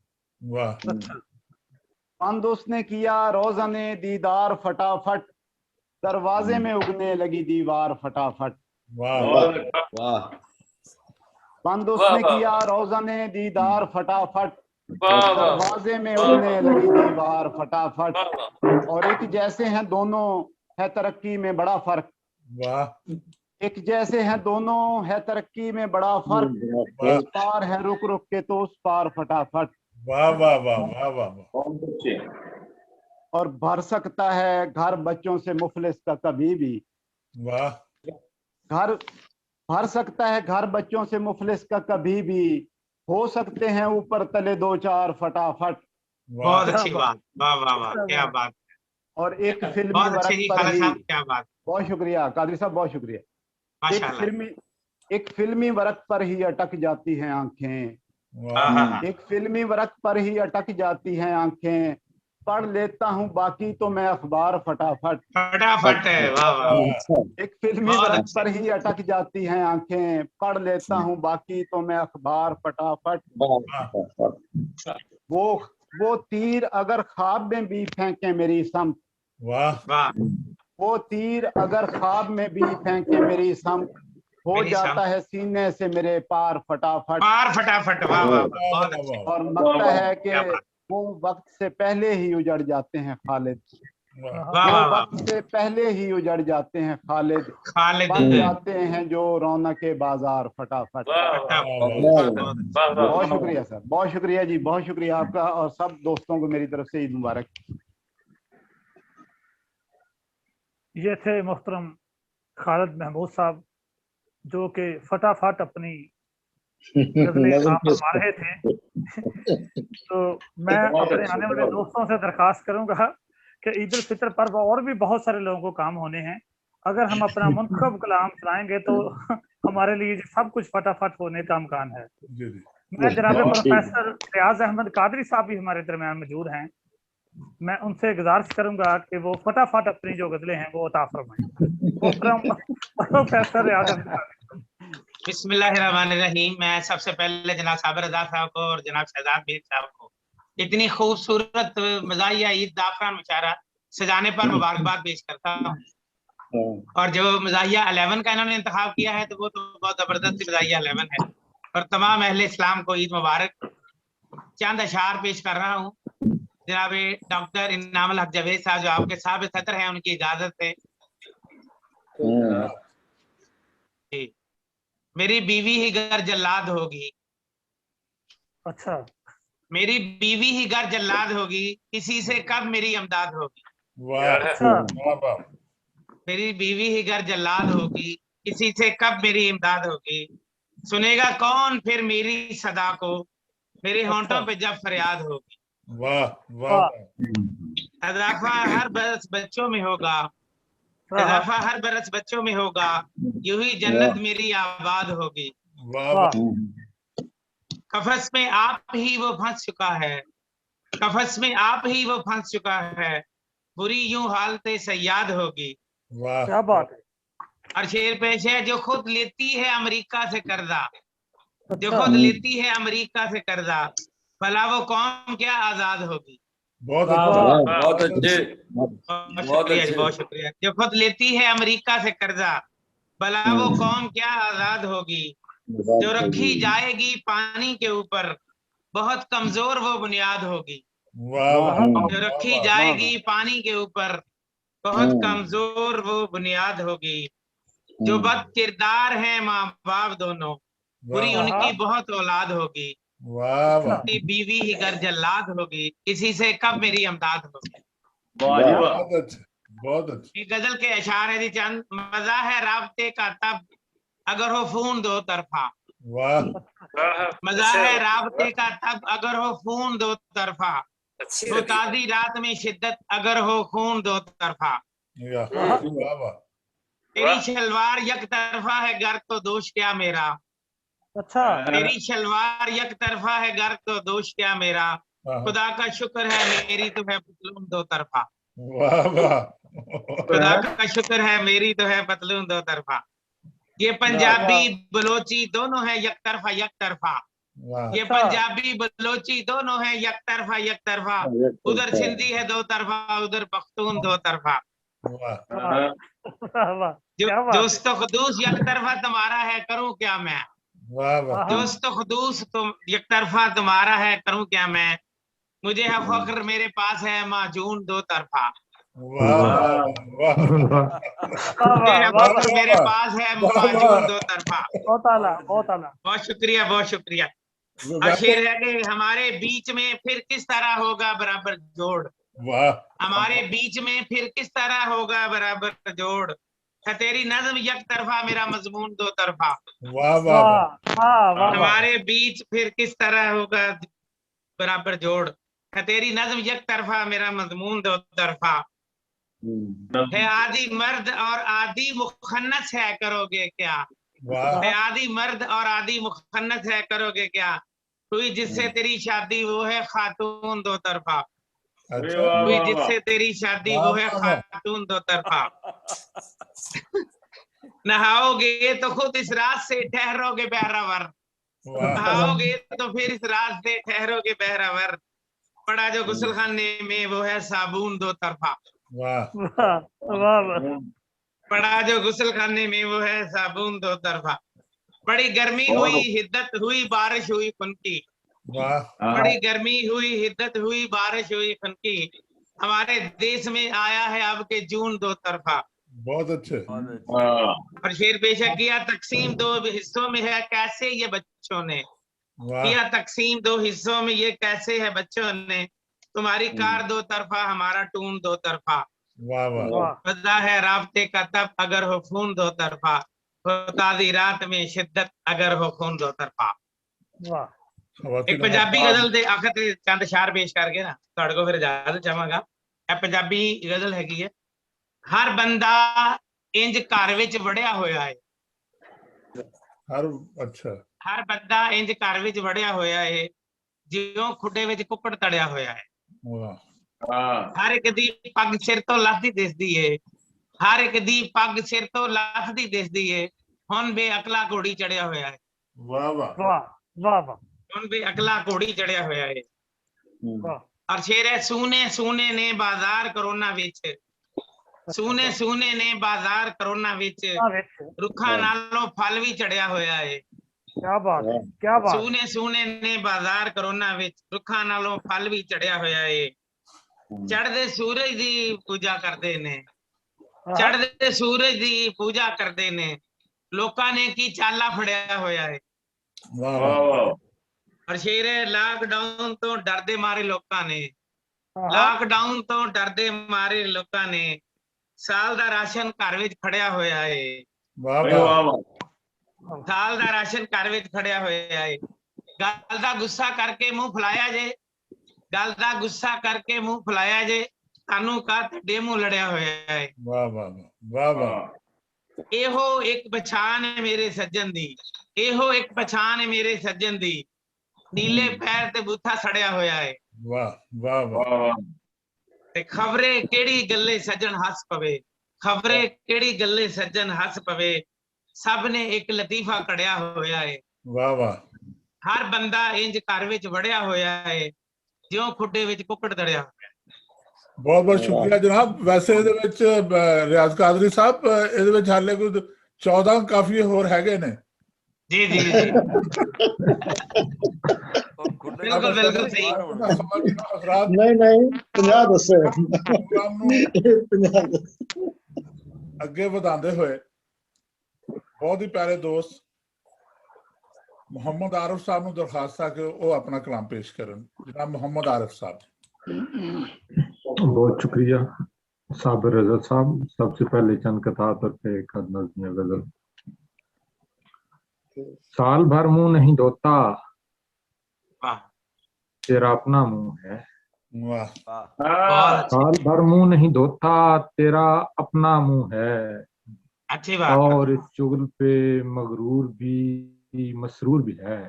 बंद उसने किया रोज़ने दीदार फटाफट, दरवाजे में उगने लगी दीवार फटाफट। बंद उसने किया रोज़ने दीदार फटाफट, दरवाजे में उगने लगी दीवार फटाफट। और एक जैसे हैं दोनों है तरक्की में बड़ा फर्क, एक जैसे हैं दोनों है तरक्की में बड़ा फर्क, इस पार है रुक रुक के तो उस पार फटाफट। और भर सकता है घर बच्चों से मुफलिस का कभी भी, घर भर सकता है घर बच्चों से मुफलिस का कभी भी, हो सकते हैं ऊपर तले 2-4 फटाफट। बहुत अच्छी बात, वाह वाह वाह, क्या बात। और एक फिल्मी वर्क पर ही, क्या बात, बहुत शुक्रिया कादरी साहब, बहुत शुक्रिया। एक फिल्मी वर्क पर ही अटक जाती हैं आंखें, एक फिल्मी वर्क पर ही अटक जाती हैं आंखें, पढ़ लेता हूँ बाकी तो मैं अखबार फटाफट। है, वाह वाह। एक फिल्मी वर्क पर ही अटक जाती हैं आंखें, पढ़ लेता हूँ बाकी तो मैं अखबार फटाफट। वो तीर अगर ख्वाब में भी फेंके मेरी समत, वो तीर अगर ख्वाब में भी फेंके मेरी समत, हो जाता है सीने से मेरे पार फटाफट। वाह वाह, बहुत अच्छे। और लगता है कि वो वक्त से पहले ही उजड़ जाते हैं खालिद, वो वक्त से पहले ही उजड़ जाते हैं खालिद, बन जाते हैं जो रौनक के बाजार फटाफट। बहुत शुक्रिया सर, बहुत शुक्रिया जी, बहुत शुक्रिया आपका, और सब दोस्तों को मेरी तरफ से ईद मुबारक। ये थे मोहतरम खालिद महमूद साहब, जो कि फटाफट अपनी गजलें फरमा रहे थे। तो मैं अपने आने वाले दोस्तों से दरखास्त करूंगा कि ईद उल फितर पर्व और भी बहुत सारे लोगों को काम होने हैं, अगर हम अपना मुंतखब कलाम चलाएंगे तो हमारे लिए सब कुछ फटाफट होने का इम्कान है। मैं जनाब प्रोफेसर रियाज अहमद कादरी साहब भी हमारे दरमियान मौजूद हैं। मैं उनसे गुजारिश करूंगा कि वो फटाफट अपनी जो गजलें हैं वो अता फरमाएं। प्रोफेसर रियाज अहमद। बिस्मिल्लाहिर्रहमानिर्रहीम। मैं सबसे पहले जनाब साबिर रज़ा साहब को और जनाब शहजाद मीर साहब को इतनी खूबसूरत मज़ाहिया ईद दाफरान मुशारा सजाने पर मुबारकबाद पेश करता हूँ। और जो मज़ाहिया 11 का इन्होंने इंतखाब किया है तो वो तो बहुत जबरदस्त मज़ाहिया 11 है। और तमाम अहले इस्लाम को ईद मुबारक। चंद अशार पेश कर रहा हूँ। जनाब डॉक्टर इनामुल हक जावेद साहब जो आपके साहब सदर हैं, उनकी इजाजत है। मेरी बीवी ही घर जल्लाद होगी। अच्छा। मेरी बीवी ही घर जल्लाद होगी, किसी से कब मेरी इमदाद होगी। वाह। मेरी बीवी ही घर जल्लाद होगी, किसी से कब मेरी इमदाद होगी। सुनेगा कौन फिर मेरी सदा को, मेरे होंठों पे जब फरियाद होगी। वाह वाह। इजाफा हर बरस बच्चों में होगा, इजाफा हर बरस बच्चों में होगा, यूं ही जन्नत मेरी आबाद होगी। कफस में आप ही वो फंस चुका है, कफस में आप ही वो फंस चुका है, बुरी यूं हालते सयाद होगी। वाह क्या बात है। और शेर पेश है, जो खुद लेती है अमेरिका से कर्जा, जो खुद लेती है अमेरिका से कर्जा, भला वो कौम क्या आजाद होगी। बहुत बहुत अच्छे, बहुत शुक्रिया। जो खुद लेती है अमेरिका से कर्जा, भला वो कौम क्या आजाद होगी। जो रखी जाएगी पानी के ऊपर, बहुत कमजोर वो बुनियाद होगी। जो रखी जाएगी पानी के ऊपर, बहुत कमजोर वो बुनियाद होगी। जो बद किरदार है माँ बाप दोनों, बुरी उनकी बहुत औलाद होगी। अपनी बीवी ही घर जल्लाद होगी, किसी से कब मेरी इमदाद होगी। बहुत अच्छे। गजल के अशार है जी चंद। मजा है राब्ते का तब अगर हो खून दो तरफा। मजा है राब्ते का तब अगर हो खून दो तरफा, तो ताज़ी रात में शिद्दत अगर हो खून दो तरफा। तेरी शलवार यक तरफा है घर तो दोष क्या मेरा। अच्छा। तेरी शलवार यक तरफा है घर तो दोष क्या मेरा, खुदा का शुक्र है मेरी तो है पतलून दो तरफा। खुदा का शुक्र है मेरी तो है पतलून दो तरफा। ये पंजाबी बलोची दोनों है यक तरफा। ये पंजाबी बलोची दोनों है यक तरफा। उधर सिंधी है दो तरफा, उधर पख्तून दो तरफा। दोस्त खुदूस यक तरफा तुम्हारा है करूं क्या मैं। दोस्त खुदूस तुम यक तरफा तुम्हारा है करूं क्या मैं। मुझे है फख्र मेरे पास है माजून दो तरफा। मेरे पास है माजून दो तरफा। बहुत शुक्रिया, बहुत शुक्रिया। और शेर है कि हमारे बीच में फिर किस तरह होगा बराबर जोड़। हमारे बीच में फिर किस तरह होगा बराबर जोड़। है तेरी नज़्म यक तरफा मेरा मजमून दो तरफा। हमारे बीच फिर किस तरह होगा बराबर जोड़। है तेरी नज़्म यक तरफा मेरा मजमून दो तरफा। है आदि मर्द और आदि मुखन्नस है करोगे क्या। है आदि मर्द और आदि मुखन्नस है करोगे क्या। हुई जिससे तेरी शादी वो है खातून दो तरफा। हुई जिससे तेरी शादी वो है खातून दो तरफा। नहाओगे तो खुद इस रात से ठहरोगे बहरावर। नहाओगे तो फिर इस रात से ठहरोगे बहरावर। पड़ा जो गुस्लखाने में वो है साबुन दो तरफा। पड़ा जो गुस्लखाने में वो है साबुन दो तरफा। बड़ी गर्मी हुई हिद्दत हुई बारिश हुई खुनकी। बड़ी गर्मी हुई हिद्दत हुई बारिश हुई खुनकी। हमारे देश में आया है अब के जून दो तरफा। बहुत अच्छे। और शेर पेशा किया तकसीम दो हिस्सों में है कैसे ये बच्चों ने। किया तकसीम दो हिस्सों में ये कैसे है बच्चों ने। तुम्हारी कार दो तरफा हमारा टून दो तरफा। मजा है राब्ते का तब अगर हो खून दो तरफा। ताज़ी रात में शिद्दत अगर हो खून दो तरफा। एक पंजाबी गजल दे आखिर चंद शार पेश करके ना तुहाडे को फिर इजाजत चाहांगा। पंजाबी गजल हैगी है। हर बंदा इंज घर विच वड़िया होया है। ਹਰ ਬੰਦਾ ਇੰਜ ਘਰ ਵਿੱਚ ਵੜਿਆ ਹੋਇਆ ਹੈ ਜਿਉਂ ਖੁੱਡੇ ਵਿੱਚ ਕੁੱਕੜ ਤੜਿਆ ਹੋਇਆ ਹੈ। ਹਰ ਇੱਕ ਦੀ ਪੱਗ ਸਿਰ ਤੋਂ ਲੱਥਦੀ ਦਿਸਦੀ ਏ, ਹਰ ਇੱਕ ਦੀ ਪੱਗ ਸਿਰ ਤੋਂ ਲੱਥਦੀ ਦਿਸਦੀ ਏ। ਹੁਣ ਬੇਅਕਲਾ ਘੋੜੀ ਚੜਿਆ ਹੋਇਆ ਹੈ। ਵਾਹ ਵਾਹ वाह वाह वाह ਹੁਣ ਬੇਅਕਲਾ ਘੋੜੀ ਚੜਿਆ ਹੋਇਆ ਹੈ। ਔਰ ਸ਼ੇਰ ਹੈ ਸੂਨੇ ਸੂਨੇ ਨੇ ਬਾਜ਼ਾਰ ਕਰੋਨਾ ਵਿੱਚ, ਸੂਨੇ ਸੂਨੇ ਨੇ ਬਾਜ਼ਾਰ ਕਰੋਨਾ ਵਿੱਚ, ਰੁੱਖਾਂ ਨਾਲੋਂ ਫਲ ਵੀ ਚੜਿਆ ਹੋਇਆ ਹੈ। क्या बात है, क्या बात। ਸੂਨੇ ਸੂਨੇ ਨੇ ਬਾਜ਼ਾਰ ਕਰੋਨਾ ਵਿੱਚ, ਰੁੱਖਾਂ ਨਾਲੋਂ ਫਲ ਵੀ ਚੜਿਆ ਹੋਇਆ ਹੈ। ਚੜ੍ਹਦੇ ਸੂਰਜ ਦੀ ਪੂਜਾ ਕਰਦੇ ਨੇ, ਚੜ੍ਹਦੇ ਸੂਰਜ ਦੀ ਪੂਜਾ ਕਰਦੇ ਨੇ। ਲੋਕਾਂ ਨੇ ਕੀ ਚਾਲਾ ਫੜਿਆ ਹੋਇਆ ਹੈ। ਵਾਹ ਵਾਹ ਔਰ ਸ਼ੇਰ ਹੈ ਲਾਕਡਾਊਨ ਤੋਂ ਡਰਦੇ ਮਾਰੇ ਲੋਕਾਂ ਨੇ, ਲਾਕਡਾਊਨ ਤੋਂ ਡਰਦੇ ਮਾਰੇ ਲੋਕਾਂ ਨੇ ਸਾਲ ਦਾ ਰਾਸ਼ਨ ਘਰ ਵਿੱਚ ਖੜਿਆ ਹੋਇਆ ਹੈ। ਵਾਹ ਵਾਹ ਸਾਲ ਦਾ ਰਾਸ਼ਨ ਘਰ ਵਿੱਚ ਖੜਿਆ ਹੋਇਆ ਹੈ। ਗੱਲ ਦਾ ਗੁੱਸਾ ਕਰਕੇ ਮੂੰਹ ਫੁਲਾਇਆ ਜੇ, ਗੱਲ ਦਾ ਗੁੱਸਾ ਕਰਕੇ ਮੂੰਹ ਫੁਲਾਇਆ ਜੇ, ਤੁਹਾਨੂੰ ਕਾ ਤੁਹਾਡੇ ਮੂੰਹ ਲੜਿਆ ਹੋਇਆ ਹੈ। ਵਾਹ ਵਾਹ ਵਾਹ ਵਾਹ ਇਹੋ ਇੱਕ ਪਛਾਣ ਹੈ ਮੇਰੇ ਸੱਜਣ ਦੀ, ਇਹੋ ਇੱਕ ਪਛਾਣ ਹੈ ਮੇਰੇ ਸੱਜਣ ਦੀ, ਨੀਲੇ ਪੈਰ ਤੇ ਬੂਥਾ ਸੜਿਆ ਹੋਇਆ ਹੈ। ਵਾਹ ਵਾਹ ਵਾਹ ਤੇ ਖਬਰੇ ਕਿਹੜੀ ਗੱਲੇ ਸੱਜਣ ਹੱਸ ਪਵੇ, ਖਬਰੇ ਕਿਹੜੀ ਗੱਲੇ ਸੱਜਣ ਹੱਸ ਪਵੇ, ਸਭ ਨੇ ਇੱਕ ਲਤੀਫਾ ਕੜਿਆ ਹੋਇਆ ਹੈ। ਵਾਹ ਵਾਹ ਹਰ ਬੰਦਾ ਇੰਜ ਘਰ ਵਿੱਚ ਵੜਿਆ ਹੋਇਆ ਹੈ ਜਿਉਂ ਖੁੱਡੇ ਵਿੱਚ ਕੁੱਕੜ ਤੜਿਆ ਹੋਇਆ। ਬਹੁਤ ਬਹੁਤ ਸ਼ੁਕਰੀਆ ਜਨਾਬ। ਵੈਸੇ ਇਹਦੇ ਵਿੱਚ ਰਿਆਜ਼ ਕਾਦਰੀ ਸਾਹਿਬ ਇਹਦੇ ਵਿੱਚ ਹਾਲੇ ਕੋਈ 14 ਕਾਫੀ ਹੋਰ ਹੈਗੇ ਨੇ। ਜੀ ਜੀ ਜੀ ਬਿਲਕੁਲ ਬਿਲकुल ਸਹੀ। नहीं नहीं 50 ਦੱਸੇ 50 ਅੱਗੇ ਵਧਾਉਂਦੇ ਹੋਏ ਬਹੁਤ ਹੀ ਪਿਆਰੇ ਦੋਸਤ मोहम्मद आरिफ साहब ਨੂੰ ਦਰਖਾਸਤ ਹੈ ਕਿ ਉਹ ਆਪਣਾ ਕਲਾਮ पेश ਕਰਨ। जनाब मोहम्मद आरिफ साहब। बहुत शुक्रिया साबिर रजा साहब। सबसे पहले चंद कतार पे एक नज़्म गजल। साल भर मुंह नहीं धोता तेरा अपना मुंह है, साल भर मुंह नहीं धोता तेरा अपना मुंह है, अच्छी बात। और इस चुगल पे मगरूर भी मसरूर भी है।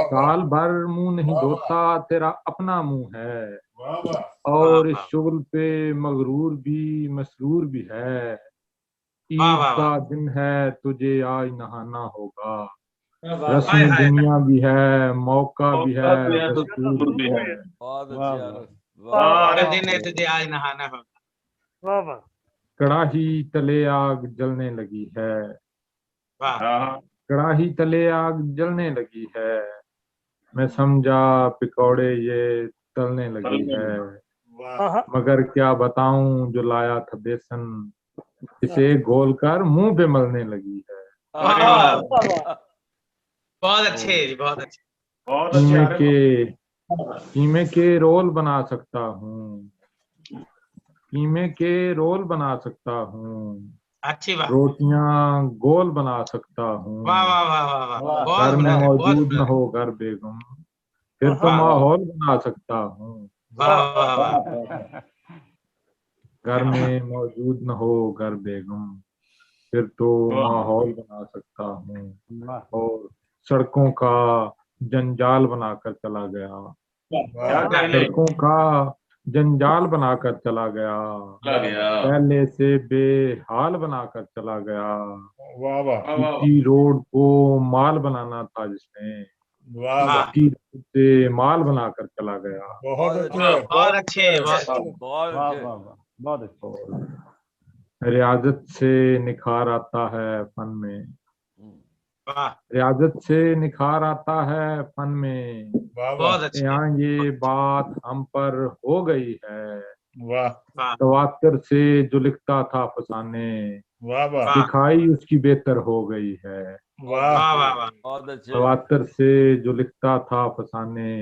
साल भर मुंह नहीं धोता तेरा अपना मुंह है, और इस शुगल पे मगरूर भी मसरूर भी है। ईद का दिन है तुझे आज नहाना होगा, रस्म दुनिया भी है मौका भी है दस्तूर भी है। दिन है तुझे आज नहाना होगा। कड़ाही तले आग जलने लगी है, कड़ाही तले आग जलने लगी है, मैं समझा पकौड़े ये तलने लगी है। मगर क्या बताऊं जो लाया था बेसन, इसे घोल कर मुंह पे मलने लगी है। बहुत अच्छे बहुत अच्छे। कीमे के रोल बना सकता हूँ, कीमे के रोल बना सकता हूँ, अच्छी बात। रोटियां गोल बना सकता हूँ। वाह वाह वाह वाह वाह। घर में मौजूद न हो घर बेगम, फिर तो माहौल बना सकता हूँ। वाह वाह वाह। घर में मौजूद न हो घर बेगम, फिर तो माहौल बना सकता हूँ। और सड़कों का जंजाल बनाकर चला गया, सड़कों का जंजाल बनाकर चला गया, पहले से बेहाल बनाकर चला गया। इसी रोड को माल बनाना था जिसने, इसी रोड से माल बनाकर चला गया। बहुत अच्छे बहुत अच्छे। रियाजत से निखार आता है फन में, रियाजत से निखार आता है फन में। यहाँ ये बात हम पर हो गई है, तवातर से जो लिखता था फसाने, दिखाई उसकी बेहतर हो गई है। तवातर से जो लिखता था फसाने,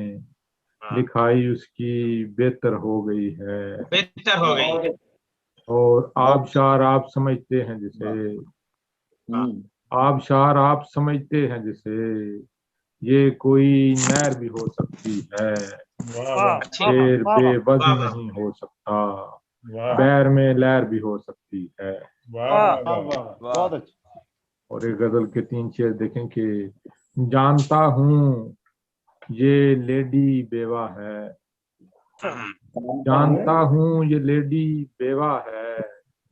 दिखाई उसकी बेहतर हो गई है, बेहतर हो गई। और आबशार आप समझते हैं जिसे, आबशार आप समझते हैं जिसे, ये कोई नहर भी हो सकती है। शेर बेवज़्न नहीं हो सकता, बैर में लहर भी हो सकती है। बहुत अच्छा। और एक गजल के 3 शेर देखें कि जानता हूँ ये लेडी बेवा है, जानता हूँ ये लेडी बेवा है,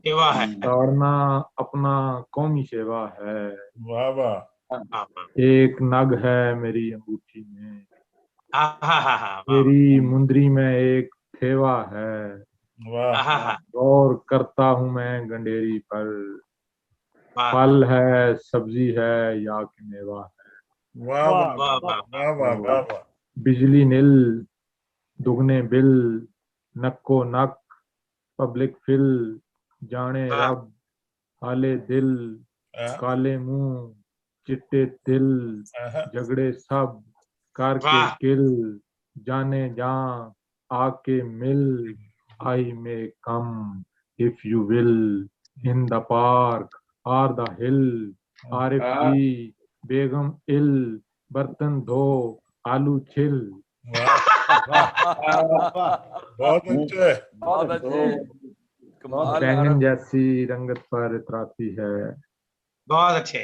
दौड़ना अपना कौमी सेवा है। वाह वाह। एक नग है मेरी अंगूठी में, तेरी मुंदरी में एक थेवा है। गौर करता हूँ मैं गंडेरी पर, फल है सब्जी है या कि मेवा है। वाह वाह वाह वाह वाह। बिजली नील दुगने बिल, नक्को नक पब्लिक फिल, जाने रब हाले दिल, काले मुंह चिट्टे तिल, झगड़े सब कार के किल, जाने जा आके मिल, I may come if you will, in the park or the hill, Arif ji Begum इल, बर्तन धो आलू छिल। बहुत अच्छे, बहुत अच्छे। बैंगन जैसी रंगत पर इतराती है, बहुत अच्छे।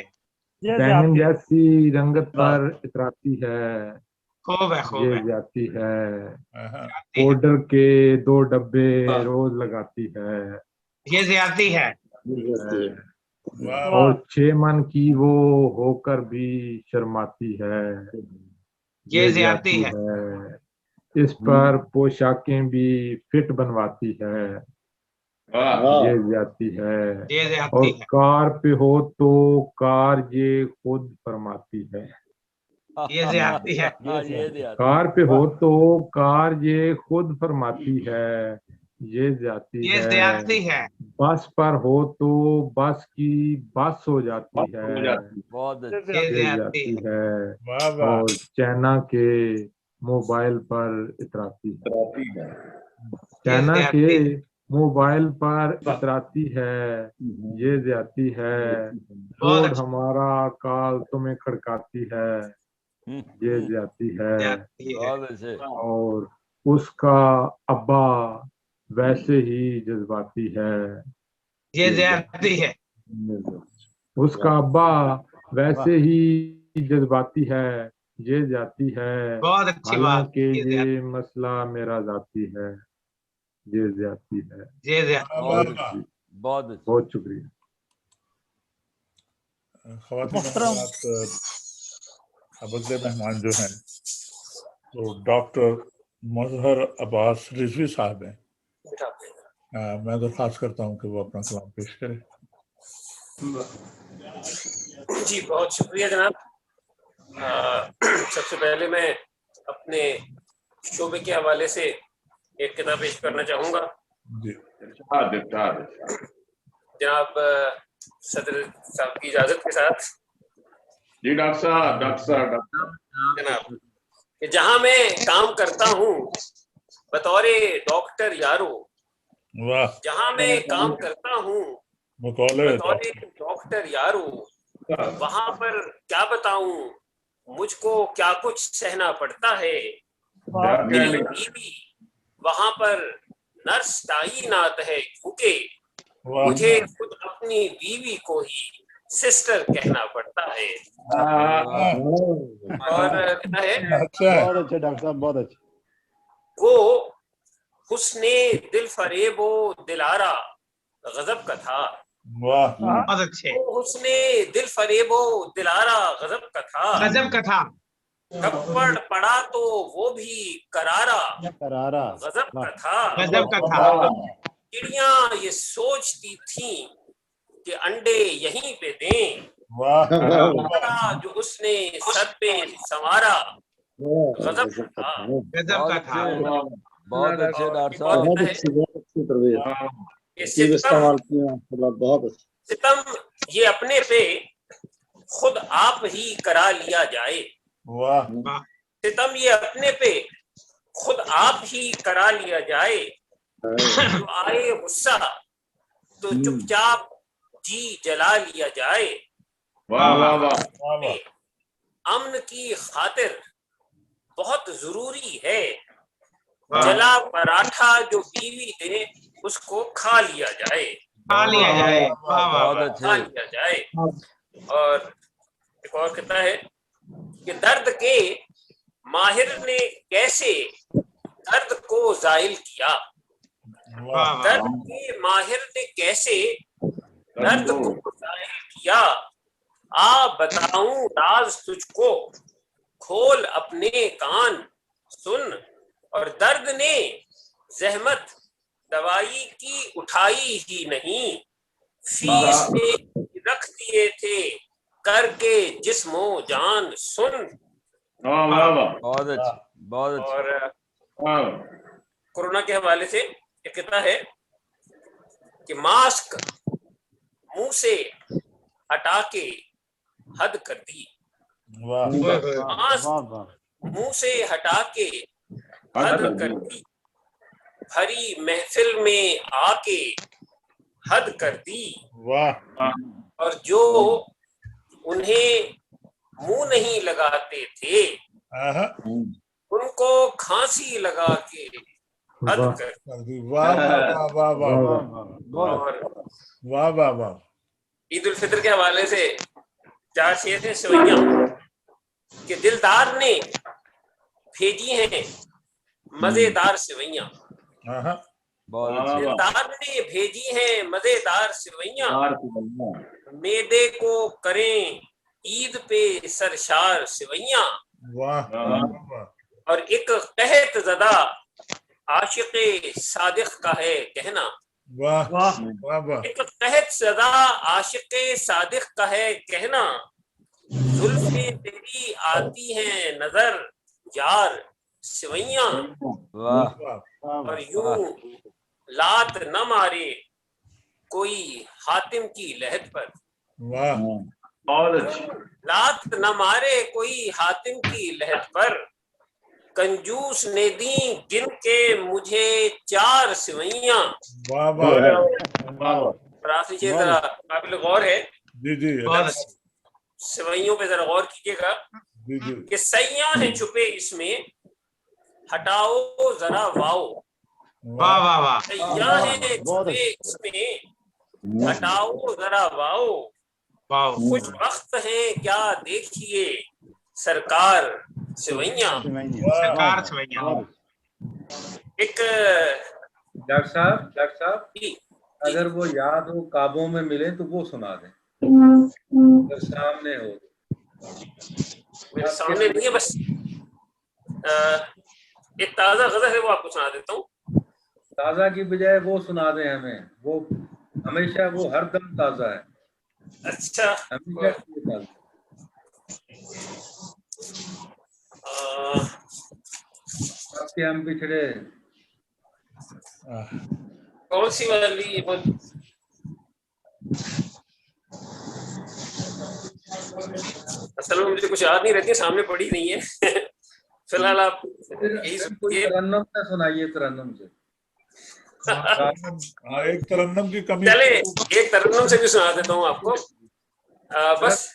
बैंगन जैसी रंगत पर इतराती है, खूब है, खूब ये है। जाती है। पाउडर के 2 डब्बे रोज लगाती है, ये ज्यादती है। और 6 मन की वो होकर भी शर्माती है, ये ज्यादती है। इस पर पोशाकें भी फिट बनवाती है, ये ज्यादती है। और कार पे हो तो कार ये खुद फरमाती है, ये ज्यादती है। कार पे हो तो कार ये खुद फरमाती है, ये ज्यादती ये है। ज्यादती है। बस पर हो तो बस की बस हो जाती है, ये ये ज्यादती जाती है। है। और चाइना के मोबाइल पर इतराती है, चाइना के मोबाइल पर इतराती है, ये जाती है। रोड हमारा काल तुम्हें खड़काती है, ये जाती है। और उसका अब्बा वैसे ही जज्बाती है, ये ज्यादती है। उसका अब्बा वैसे ही जज्बाती है, ये जाती है। बहुत अच्छी बात। हालांकि ये मसला मेरा जाती है, ये जाती है। ये ज्यादती। बहुत शुक्रिया। अब अगले मेहमान जो हैं तो डॉक्टर मजहर अब्बास रिजवी साहब हैं। मैं दरख्वास्त करता हूं कि वो अपना कलाम पेश करें। जी बहुत शुक्रिया जनाब। सबसे पहले मैं अपने शोबे के हवाले से एक किताब पेश करना चाहूँगा। जनाब सदर साहब की इजाजत के साथ। जी डॉक्टर साहब जनाब कि जहाँ मैं काम करता हूँ बतौरे डॉक्टर यारो, जहाँ मैं काम करता हूँ बतौरे डॉक्टर यारो, वहाँ पर क्या बताऊं मुझको क्या कुछ सहना पड़ता है। मेरी बीवी वहाँ पर नर्स तैनात है क्योंकि मुझे खुद अपनी बीवी को ही सिस्टर कहना पड़ता है। और क्या है, बहुत अच्छे डॉक्टर साहब, बहुत अच्छे। वो हुस्ने दिल फरेबो दिलारा गजब का था। बहुत अच्छे। वो हुस्ने दिल फरेबो दिलारा गजब का था, गजब का था। थप्पड़ पड़ा तो वो भी करारा गजब का था। गजब का था। चिड़ियां ये सोचती थीं कि अंडे यहीं पे दें, जो उसने सर पे संवारा गजब का था। गजब का था। बहुत अच्छे डॉक्टर साहब, बहुत अच्छी तरबियत बहुत अच्छी। सितम ये अपने पे खुद आप ही करा लिया जाए, सितम ये अपने पे खुद आप ही करा लिया जाए। जो आए गुस्सा तो चुपचाप जी जला लिया जाए। अमन की खातिर बहुत जरूरी है, जला पराठा जो बीवी दे उसको खा लिया जाए, खा लिया जाए। खा लिया जाए। और एक और कहता है कि दर्द के माहिर ने कैसे दर्द को जाहिल किया, दर्द के माहिर ने कैसे दर्द को जाहिल किया, आ बताऊं राज तुझको, खोल अपने कान सुन। और दर्द ने जहमत दवाई की उठाई ही नहीं, फीस में रख दिए थे करके जिस्मो जान सुन। बहुत अच्छा, बहुत अच्छा। और कोरोना के हवाले से एक कहता है कि मास्क मुंह से हटा के हद कर दी, मास्क मुंह से हटा के हद कर दी, भरी महफिल में आके हद कर दी। और जो उन्हें मुंह नहीं लगाते थे उनको खांसी लगा के हद कर दी। वाह वाह वाह वाह वाह वाह। ईद उल फितर के हवाले से 4 शेर हैं सवैया कि दिलदार ने भेजी हैं मजेदार सेवैयां, दिलदार ने भेजी हैं मजेदार सेवैयां, मेदे को करें ईद पे सरशार सेवैयां। और एक कहत ज़दा आशिक़े सादिक का है कहना, एक कहत ज़दा आशिक़े सादिक का है कहना, जुल्फ़े तेरी आती हैं नजर यार सिवैयां। और यूं लात न मारे कोई हातिम की लहद पर, लात न मारे कोई हातिम की लहद पर, कंजूस ने दी गिन के मुझे 4 सिवैयां। जरा काबिल गौर है सिवैयों पे जरा गौर कीजिएगा कि सैयां हैं छुपे इसमें, हटाओ जरा वाओ। वाह वाह वाह। सैयां हैं छुपे इसमें, हटाओ जरा वाओ। खुश वक्त है क्या देखिए सरकार सिवैयां, सरकार सिवैयां। एक डॉक्टर साहब अगर वो याद हो काबों में मिले तो वो सुना दें, अगर सामने हो। मेरे सामने नहीं है, बस एक ताजा गजल है वो आपको सुना देता हूँ। ताजा की बजाय वो सुना दें हमें, वो हमेशा वो हर दम ताजा है। अच्छा, हमेशा ताजा। आपके हम पिछड़े कौन सी वाली? असल में मुझे कुछ याद नहीं रहती, सामने पड़ी नहीं है। फिलहाल आप कोई तरन्नुम से सुनाइए, तरन्नुम से। एक तरन्नुम की कमी। चले एक तरन्नुम से भी सुना देता हूँ आपको। बस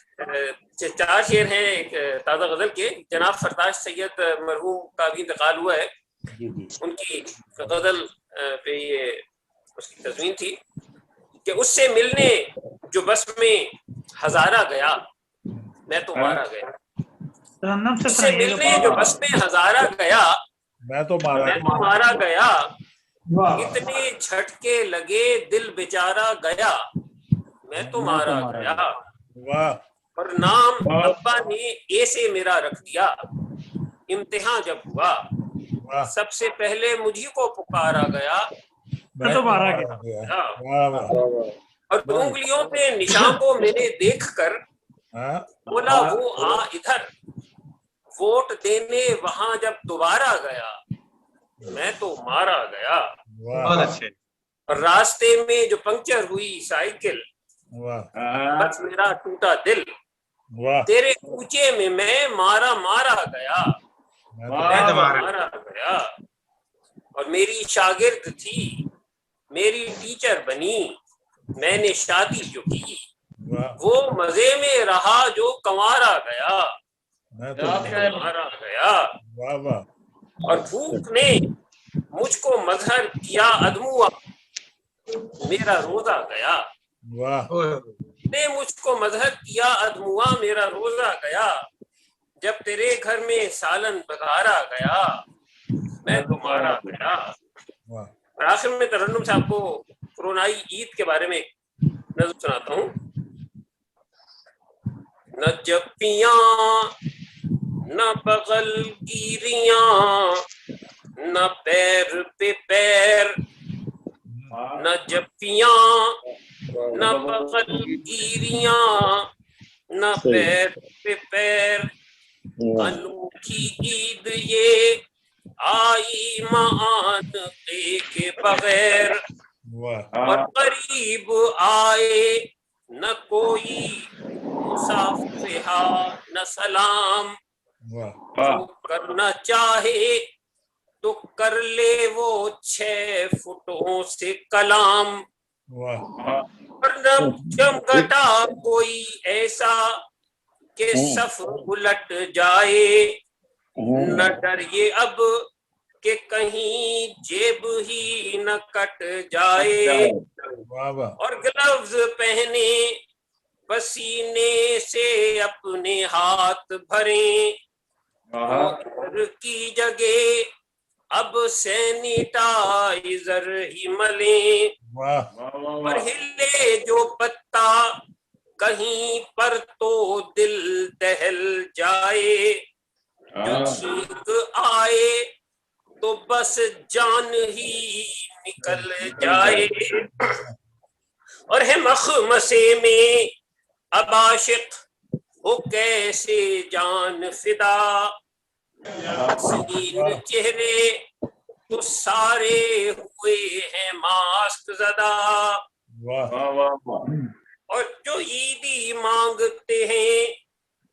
4 शेर हैं एक ताज़ा गजल के। जनाब फरताश सैयद मरहूम का भी इंतकाल हुआ है, उनकी गजल पे ये उसकी तज़मीन थी कि उससे मिलने जो बस में हजारा गया मैं तो मारा गया, उससे मिलने जो बस में हजारा गया मैं तो मारा गया, इतने झटके लगे दिल बेचारा गया मैं तो मारा गया। और नाम अब्बा ने ए से मेरा रख दिया, इम्तिहान जब हुआ सबसे पहले मुझी को पुकारा गया मैं तो मारा गया। और उंगलियों पे निशान को मैंने देखकर बोला वो आ इधर, वोट देने वहां जब दोबारा गया मैं तो मारा गया। बहुत अच्छे। और रास्ते में जो पंक्चर हुई साइकिल, बस मेरा टूटा दिल, तेरे कूचे में मैं मारा गया मैं तो मारा गया। और मेरी शागिर्द थी मेरी टीचर बनी, मैंने शादी जो की वो मजे में रहा जो कंवारा गया मैं तो मारा गया। और भूख ने मुझको मजहर किया अदमुआ, मेरा रोजा गया। ने मुझको मजहर किया अधमुआ मेरा रोजा गया, जब तेरे घर में सालन बघारा गया, मैं तो मारा गया। और आखिर में तरन्नुम साहब को कोरोनाई ईद के बारे में नज़्म सुनाता हूँ। न जप्पियाँ न बगल गिरियाँ, न पैर पे पैर, न जप्पियाँ न बगल गिरियाँ, न पैर पे पैर, अनूठी ईद ये आई मान के बगैर, और करीब आए न कोई मुसाफिहा न सलाम, जो करना चाहे तो कर ले वो 6 फुटों से कलाम, और न चमकता कोई ऐसा के सफ उलट जाए, न डर ये अब कि कहीं जेब ही न कट जाए, और ग्लव्स पहने पसीने से अपने हाथ भरे, इधर की जगह अब सैनिटाइजर ही मले, और हिले जो पत्ता कहीं पर तो दिल दहल जाए, जो छींक आए तो बस जान ही निकल जाए, और है मखमसे में अब आशिक हो कैसे जान फिदा, हसीन चेहरे तो सारे हुए हैं मास्क ज़दा, और जो ईदी मांगते हैं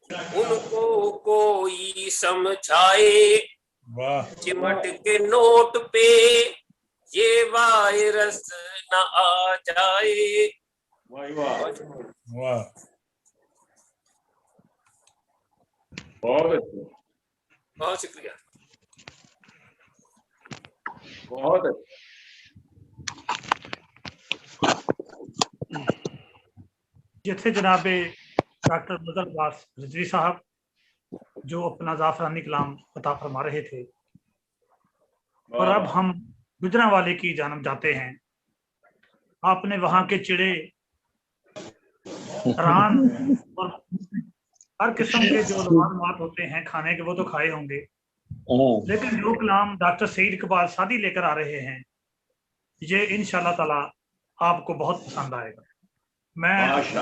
उनको कोई समझाए, चिमट के नोट पे ये वायरस न आ जाए। बहुत शुक्रिया। बहुत जिथे जनाबे डॉक्टर मुजहर अब्बास रिजवी साहब जो अपना जाफरानी कलाम अता फरमा रहे थे, और अब हम गुजरांवाले की जानब जाते हैं। आपने वहां के चिड़े, रान और हर किस्म के जो मालूमात होते हैं खाने के वो तो खाए होंगे, लेकिन जो कलाम डॉक्टर सईद इकबाल सादी लेकर आ रहे हैं ये इंशाअल्लाह ताला आपको बहुत पसंद आएगा। मैं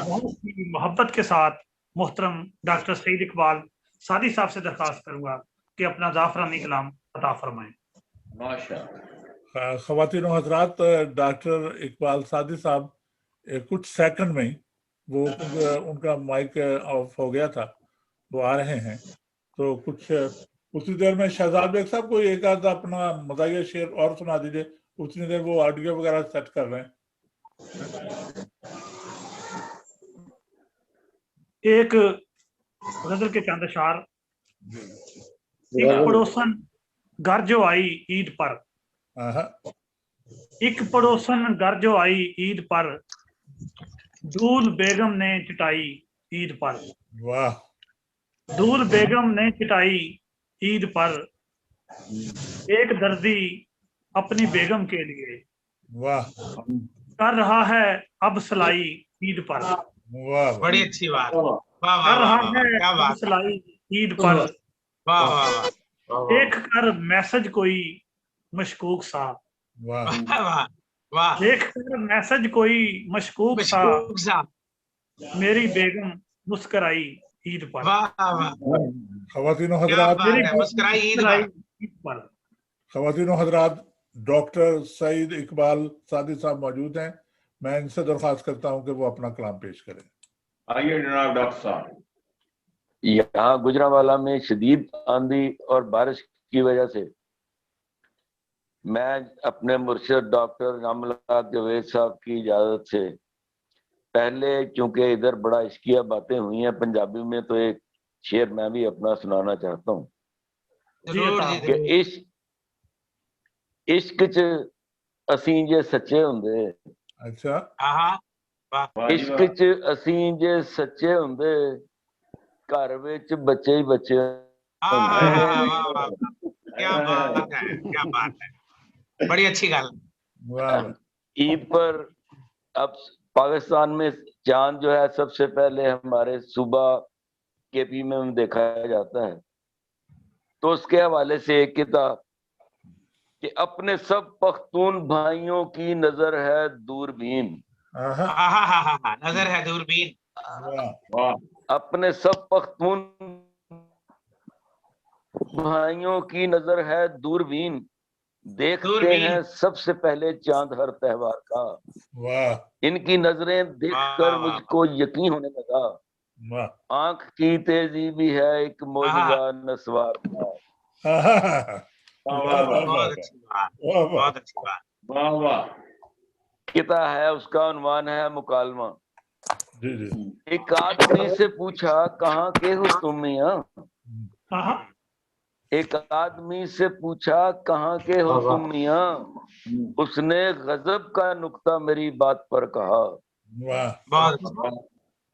बहुत ही मोहब्बत के साथ मोहतरम डॉक्टर सईद इकबाल सादी साहब से दरख्वास्त करूंगा कि अपना जाफरानी कलाम अता फरमाएं। ख़वातीन और हज़रात, डॉक्टर इकबाल सादी साहब कुछ सेकंड में ही वो उनका माइक ऑफ हो गया था, वो आ रहे हैं, तो कुछ उतनी देर में शहजाद बेग साहब को एक आध अपना मज़ाहिया शेर और सुना दीजिए, उतनी देर वो ऑडियो वगैरह सेट कर रहे हैं। एक गजल के चंद अशार। एक पड़ोसन घर जो आई ईद पर, एक पड़ोसन घर जो आई ईद पर, दूल बेगम ने चिटाई ईद पर। वाह। दूल बेगम ने चिटाई ईद पर, एक दर्जी अपनी बेगम के लिए वाह कर रहा है अब सिलाई ईद पर। वाह, बड़ी अच्छी बात। कर रहा है अब सिलाई ईद पर। वाह वाह वाह। देख कर मैसेज कोई मशकूक सा। वाह वाह वाह। देख कर मैसेज कोई मशकूक सा, मेरी बेगम मुस्कराई ईद पर। वाह वाह। ख़वातीन और हज़रात, मुस्कराई ईद पर। ख़वातीन और हज़रात, डॉक्टर सईद इकबाल सादी साहब मौजूद हैं। मैं इनसे दरख्वास्त करता हूं कि वो अपना कलाम पेश करें। आइए जनाब डॉक्टर साहब। यहाँ गुजरांवाला में शदीद आंधी और बारिश की वजह से मैं अपने मुर्शिद डॉक्टर इनामुल्लाह जावेद साहब की इजाजत से पहले, क्योंकि इधर बड़ा इश्किया बातें हुई हैं पंजाबी में, तो एक शेर मैं भी अपना सुनाना चाहता हूँ कि इश्क च असीं जे सच्चे हुंदे। अच्छा। इश्क च असीं जे सच्चे हुंदे घर विच बच्चे ही बच्चे। क्या बात है, क्या बात है, बड़ी अच्छी गल। ईद पर अब पाकिस्तान में चांद जो है सबसे पहले हमारे सूबा केपी में देखा जाता है, तो उसके हवाले से एक किताब कि अपने सब पख्तून भाइयों की नजर है दूरबीन। नजर है दूरबीन। अपने सब पख्तून भाइयों की नजर है दूरबीन, देखते हैं सबसे पहले चांद हर त्योहार का। इनकी नजरें देखकर मुझको यकीन होने लगा, आंख की तेजी भी है एक मौजूदा नस्वार का। बहुत अच्छी बात, बहुत अच्छी बात। वाह वाह। किताब है, उसका उन्वान है मुकालमा। एक आदमी से पूछा, कहाँ के हो तुम मियां? एक आदमी से पूछा, कहाँ के हो तुम मियां? उसने गजब का नुक्ता मेरी बात पर कहा।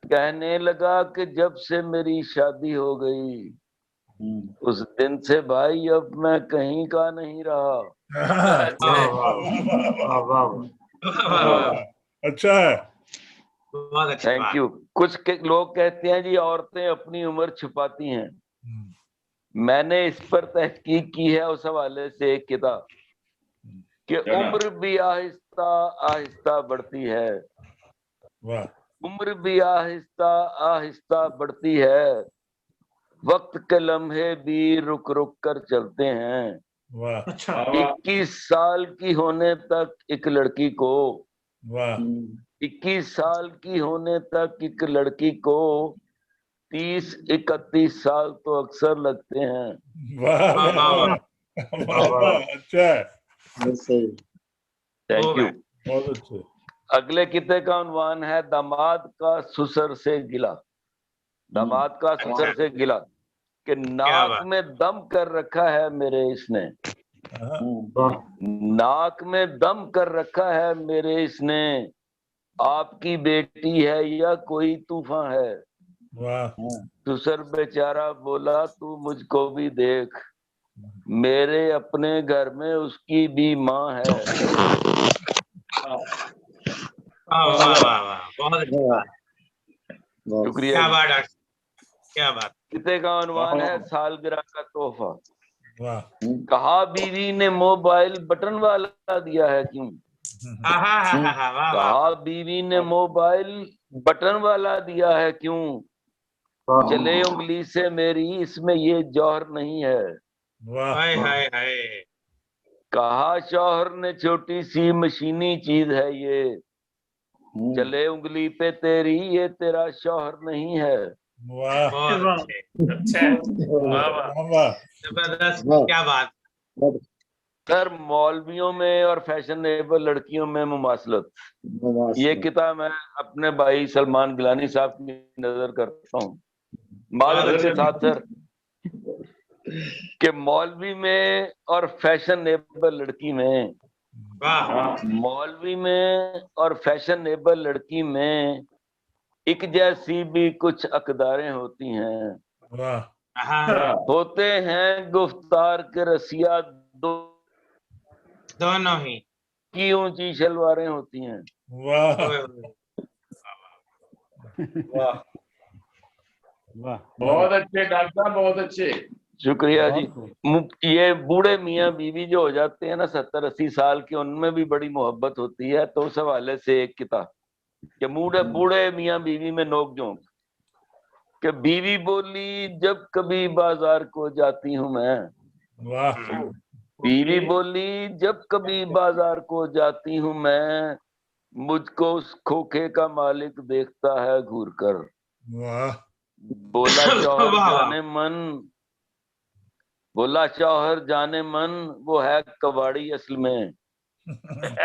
कहने लगा कि जब से मेरी शादी हो गई उस दिन से भाई अब मैं कहीं का नहीं रहा। अच्छा है, थैंक यू। कुछ लोग कहते हैं जी औरतें अपनी उम्र छुपाती हैं, मैंने इस पर तहकीक की है उस हवाले से एक किताब कि उम्र भी आहिस्ता आहिस्ता बढ़ती है, उम्र भी आहिस्ता आहिस्ता बढ़ती है, वक्त के लम्हे भी रुक रुक कर चलते हैं। 21 साल की होने तक एक लड़की को 21 साल की होने तक एक लड़की को 30-31 साल तो अक्सर लगते हैं। अच्छा, थैंक यू। बहुत अच्छे। अगले किते का उन्वान है दामाद का ससुर से गिला। दामाद का ससुर से गिला कि नाक में दम कर रखा है मेरे इसने, नाक में दम कर रखा है मेरे इसने, आपकी बेटी है या कोई तूफान है। ससुर बेचारा बोला तू मुझको भी देख, मेरे अपने घर में उसकी भी माँ है। शुक्रिया। क्या बात है, क्या बात। किते का उन्वान है सालगिरह का तोहफा। कहा बीवी ने मोबाइल बटन वाला दिया है क्यों? कहा बीवी ने मोबाइल बटन वाला दिया है क्यों? चले उंगली से मेरी इसमें ये जौहर नहीं है। कहा शौहर ने छोटी सी मशीनी चीज है ये, चले उंगली पे तेरी ये तेरा शौहर नहीं है। जबरदस्त, क्या बात। सर मौलवियों में और फैशनेबल लड़कियों में मुमासलत, ये किताब मैं अपने भाई सलमान गिलानी साहब की नजर करता हूँ माजरत के साथ सर, कि मौलवी में और फैशनेबल लड़की में, मौलवी में और फैशनेबल लड़की में एक जैसी भी कुछ अकदारें होती हैं, होते हैं गुफ्तार के रसिया दोनों ही की ऊंची शलवारें होती हैं। बहुत अच्छे डॉक्टर साहब, बहुत अच्छे। शुक्रिया जी। ये बूढ़े मियाँ बीवी जो हो जाते हैं ना 70-80 साल के, उनमें भी बड़ी मोहब्बत होती है, तो उस हवाले से एक किताब कि बूढ़े मियाँ बीवी में नोक-झोंक कि बीवी बोली जब कभी बाजार को जाती हूँ मैं, बीवी बोली जब कभी बाजार को जाती हूँ मैं, मुझको उस खोखे का मालिक देखता है घूर कर। बोला शौहर जाने मन, बोला शौहर जाने मन वो है कबाड़ी असल में,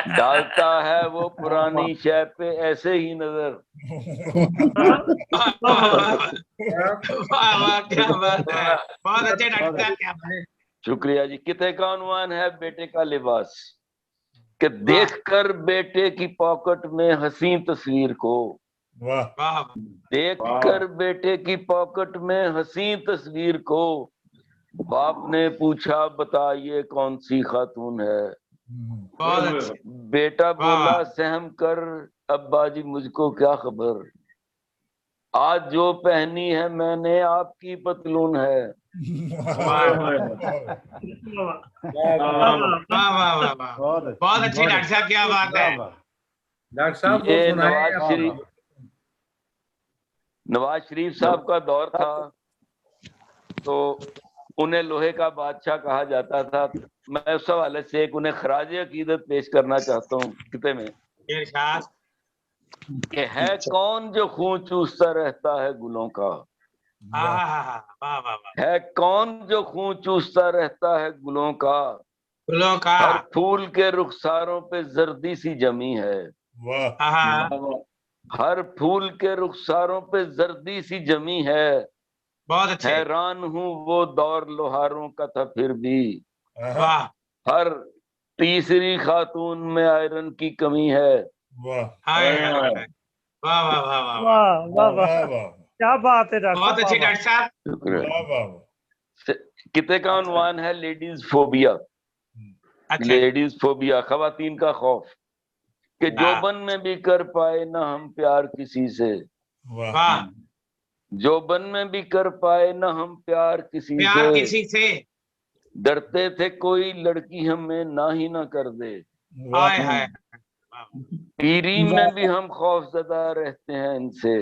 डालता है वो पुरानी शय पे ऐसे ही नजर। क्या बात है, बहुत अच्छे डॉक्टर साहब, क्या बात है। शुक्रिया जी। किते का उन्वान है बेटे का लिबास। कि देखकर बेटे की पॉकेट में हसी तस्वीर को, देखकर बेटे की पॉकेट में हसी तस्वीर को, बाप ने पूछा बता ये कौन सी खातून है। बेटा बोला सहम कर अब्बा जी मुझको क्या खबर, आज जो पहनी है मैंने आपकी पतलून है। बहुत अच्छी डॉक्टर साहब, क्या बात है डॉक्टर साहब। ये नवाज शरीफ साहब का दौर था तो उन्हें लोहे का बादशाह कहा जाता था। मैं उस हवाले से एक उन्हें खराज अकीदत पेश करना चाहता हूँ किते में कि है कौन जो खून चूसता रहता है गुलों का, है कौन जो खून चूसता रहता है गुलों का, हर फूल के रुखसारों पे जर्दी सी जमी है, हर फूल के रुखसारों पे जर्दी सी जमी है। बहुत अच्छे। हैरान हूँ वो दौर लोहारों का था फिर भी, हर तीसरी खातून में आयरन की कमी है। वाह क्या बात है बहुत अच्छे डॉक्टर साहब। किते का उन्वान है लेडीज फोबिया। लेडीज फोबिया, खवातीन का खौफ कि जोबन में भी कर पाए ना हम प्यार किसी से, जोबन में भी कर पाए ना हम प्यार किसी से, डरते थे कोई लड़की हमें ना ही ना कर दे, पीरी में भी हम खौफजदा रहते हैं इनसे,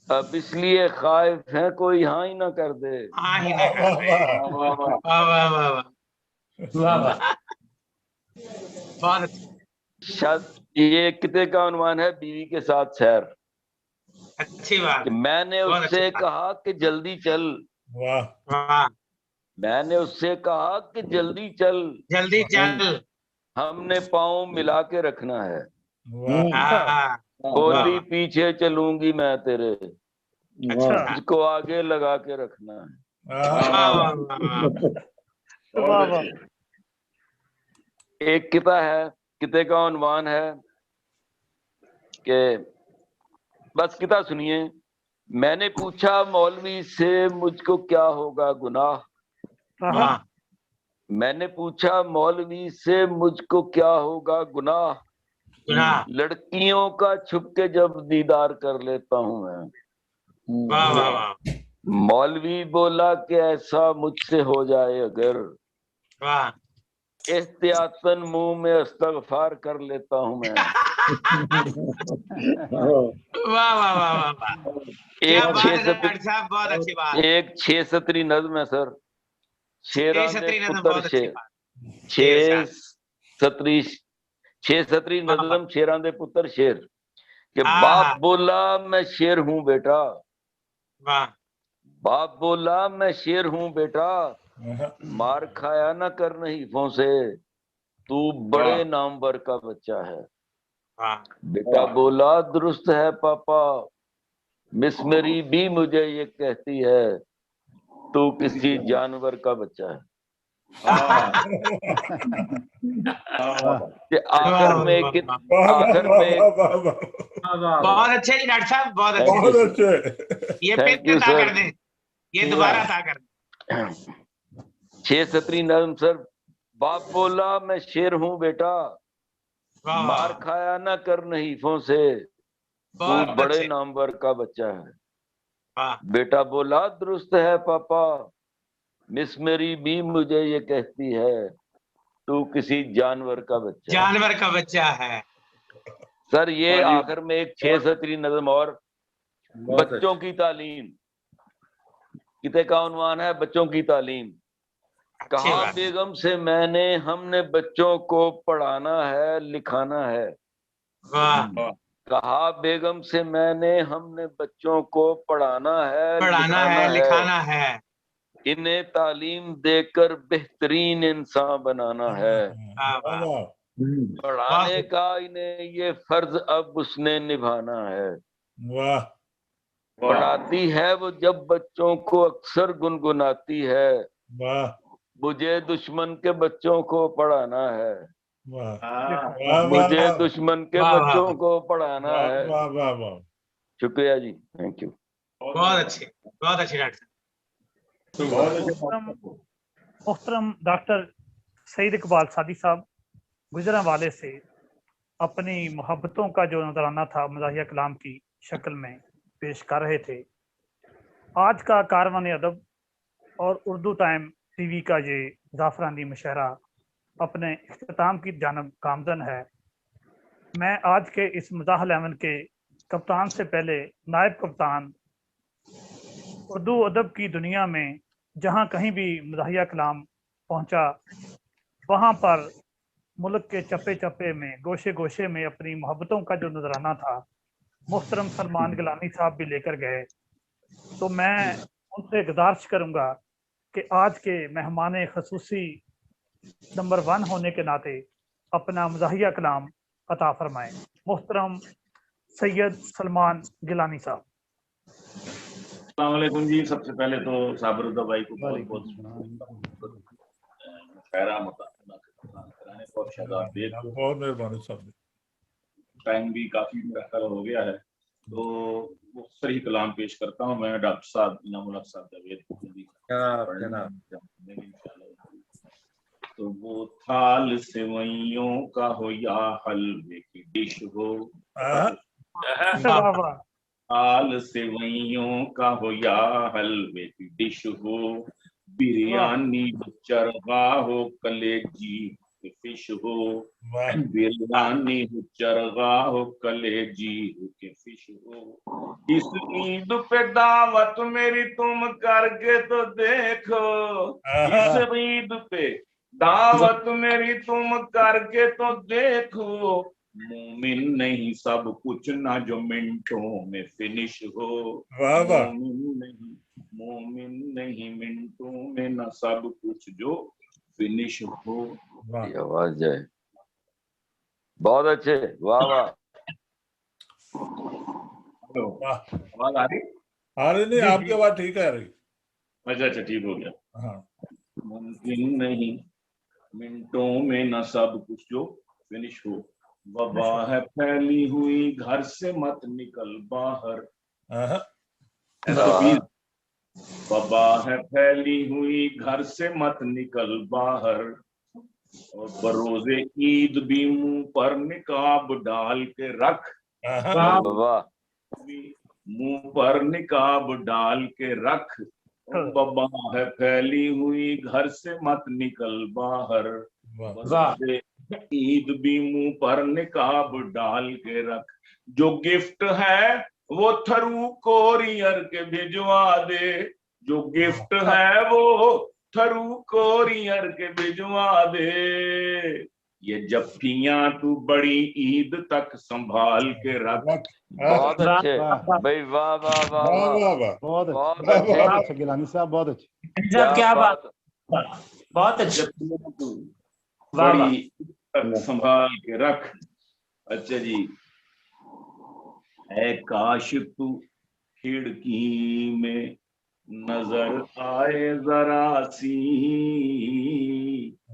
अब इसलिए खाइफ है कोई हाँ ही ना कर दे। ये किते का उन्वान है बीवी के साथ सैर। अच्छी बात। मैंने उससे कहा कि जल्दी चल, मैंने उससे कहा कि जल्दी चल, जल्दी चल, हमने पाँव मिला के रखना है, बोली पीछे चलूंगी मैं तेरे, इसको आगे लगा के रखना है। एक किता है, किते का उन्वान है कि बस किता सुनिए। मैंने पूछा मौलवी से मुझको क्या होगा गुनाह, मैंने पूछा मौलवी से मुझको क्या होगा गुनाह, लड़कियों का छुप के जब दीदार कर लेता हूँ मैं। मौलवी बोला कि ऐसा मुझसे हो जाए अगर, एहतियातन मुंह में इस्तगफार कर लेता हूँ मैं। एक 6 सतरी नज्म है सर, शेरां दे पुत्र शेर, 6 सतरी नज्म शेरां दे पुत्र शेर कि बाप बोला मैं शेर हूँ बेटा, बाप बोला मैं शेर हूँ बेटा, मार खाया ना कर नहीफों से, तू बड़े नामवर का बच्चा है। बेटा बोला दुरुस्त है पापा, मिस मेरी भी मुझे ये कहती है, तू किसी जानवर का बच्चा है। आखिर में बहुत अच्छे जी डॉक्टर साहब, बहुत अच्छे। ये फिर अता कर दें, ये दोबारा अता कर दें। 6 सतरी नज्म सर। बाप बोला मैं शेर हूँ बेटा, मार खाया ना कर नहीफों से, तू बड़े नामवर का बच्चा है। बेटा बोला दुरुस्त है पापा, मिस मेरी भी मुझे ये कहती है, तू किसी जानवर का बच्चा, जानवर का बच्चा है। सर ये आखिर में एक 6 सतरी नज्म और, बच्चों की तालीम। किते का उन्वान है बच्चों की तालीम। कहा बेगम से मैंने हमने बच्चों को पढ़ाना है लिखाना है, कहा बेगम से मैंने हमने बच्चों को पढ़ाना है लिखाना है, इन्हें तालीम देकर बेहतरीन इंसान बनाना है। पढ़ाने का इन्हें ये फर्ज अब उसने निभाना है। पढ़ाती है वो जब बच्चों को अक्सर गुनगुनाती है, मुझे दुश्मन के बच्चों को पढ़ाना है। मुझे दुश्मन के बच्चों को पढ़ाना है। वाह वाह वाह, शुक्रिया जी, थैंक यू। बहुत अच्छे डॉक्टर। मोहतरम डॉक्टर सईद इकबाल सादी साहब गुजरांवाले से अपनी मोहब्बतों का जो नजराना था मज़ाहिया कलाम की शक्ल में पेश कर रहे थे। आज का कारवान अदब और उर्दू टाइम टीवी का ये ज़ाफ़रानी मुशायरा अपने इख्तिताम की जानब गामज़न है। मैं आज के इस मज़ाह 11 के कप्तान से पहले नायब कप्तान उर्दू अदब की दुनिया में जहाँ कहीं भी मज़ाहिया कलाम पहुँचा वहाँ पर मुल्क के चप्पे चप्पे में गोशे गोशे में अपनी मोहब्बतों का जो नजराना था मोहतरम सलमान गिलानी साहब भी लेकर गए। तो मैं उनसे गुजारिश करूँगा कि आज के मेहमान खसूसी नंबर 1 होने के नाते अपना मज़ाहिया कलाम अता फरमाएं। मोहतरम सैयद सलमान गिलानी साहब। अस्सलाम वालेकुम जी। सबसे पहले तो साबर भाई को बहुत बहुत बहुत मेहरबानी साहब। टाइम भी काफी मेरा ख्याल हो गया है, तो मुख्तसर ही कलाम पेश करता हूँ मैं। डॉक्टर साहब इनामुल हक साहब जावेद। तो वो थाल सेवइयों का हो या हलवे की डिश हो, थाल सेवइयों का हो या हलवे की डिश हो, बिरयानी चरगा हो कलेजी फिश हो, बिरयानी चरगा हो कलेजी के फिश हो। इस ईद पे दावत मेरी तुम करके तो देखो, इस ईद पे दावत मेरी तुम करके तो देखो, मोमिन नहीं सब कुछ ना जो मिनटों में फिनिश हो, मोमिन नहीं मिनटों में ना सब कुछ जो फिनिश हो। आवाज जाए, बहुत अच्छे, वाह वाह। आवाज आ रही? आ रही नहीं, आपकी आवाज ठीक है रही। अच्छा ठीक हो गया। हाँ। मुमकिन नहीं मिनटों में न सब कुछ जो फिनिश हो, वबा है फैली हुई घर से मत निकल बाहर, वबा है फैली हुई घर से मत निकल बाहर, और बरोज़े ईद भी मुंह पर निकाब डाल के रख, मुंह पर निकाब डाल के रख, वबा है फैली हुई घर से मत निकल बाहर, ईद भी मुंह पर निकाब डाल के रख, जो गिफ्ट है वो थरू कोरियर के भिजवा दे, जो गिफ्ट है वो थरू कोरियर के भिजवा दे, ये जफ्फियां तू बड़ी ईद तक संभाल के रख। बहुत अच्छे भाई, वाह वाह वाह वाह, बहुत अच्छे गिलानी साहब, बहुत अच्छे। क्या बात, बहुत अच्छे, बड़ी संभाल के रख। अच्छा जी, है काश तू खिड़की में नजर आए जरा सी,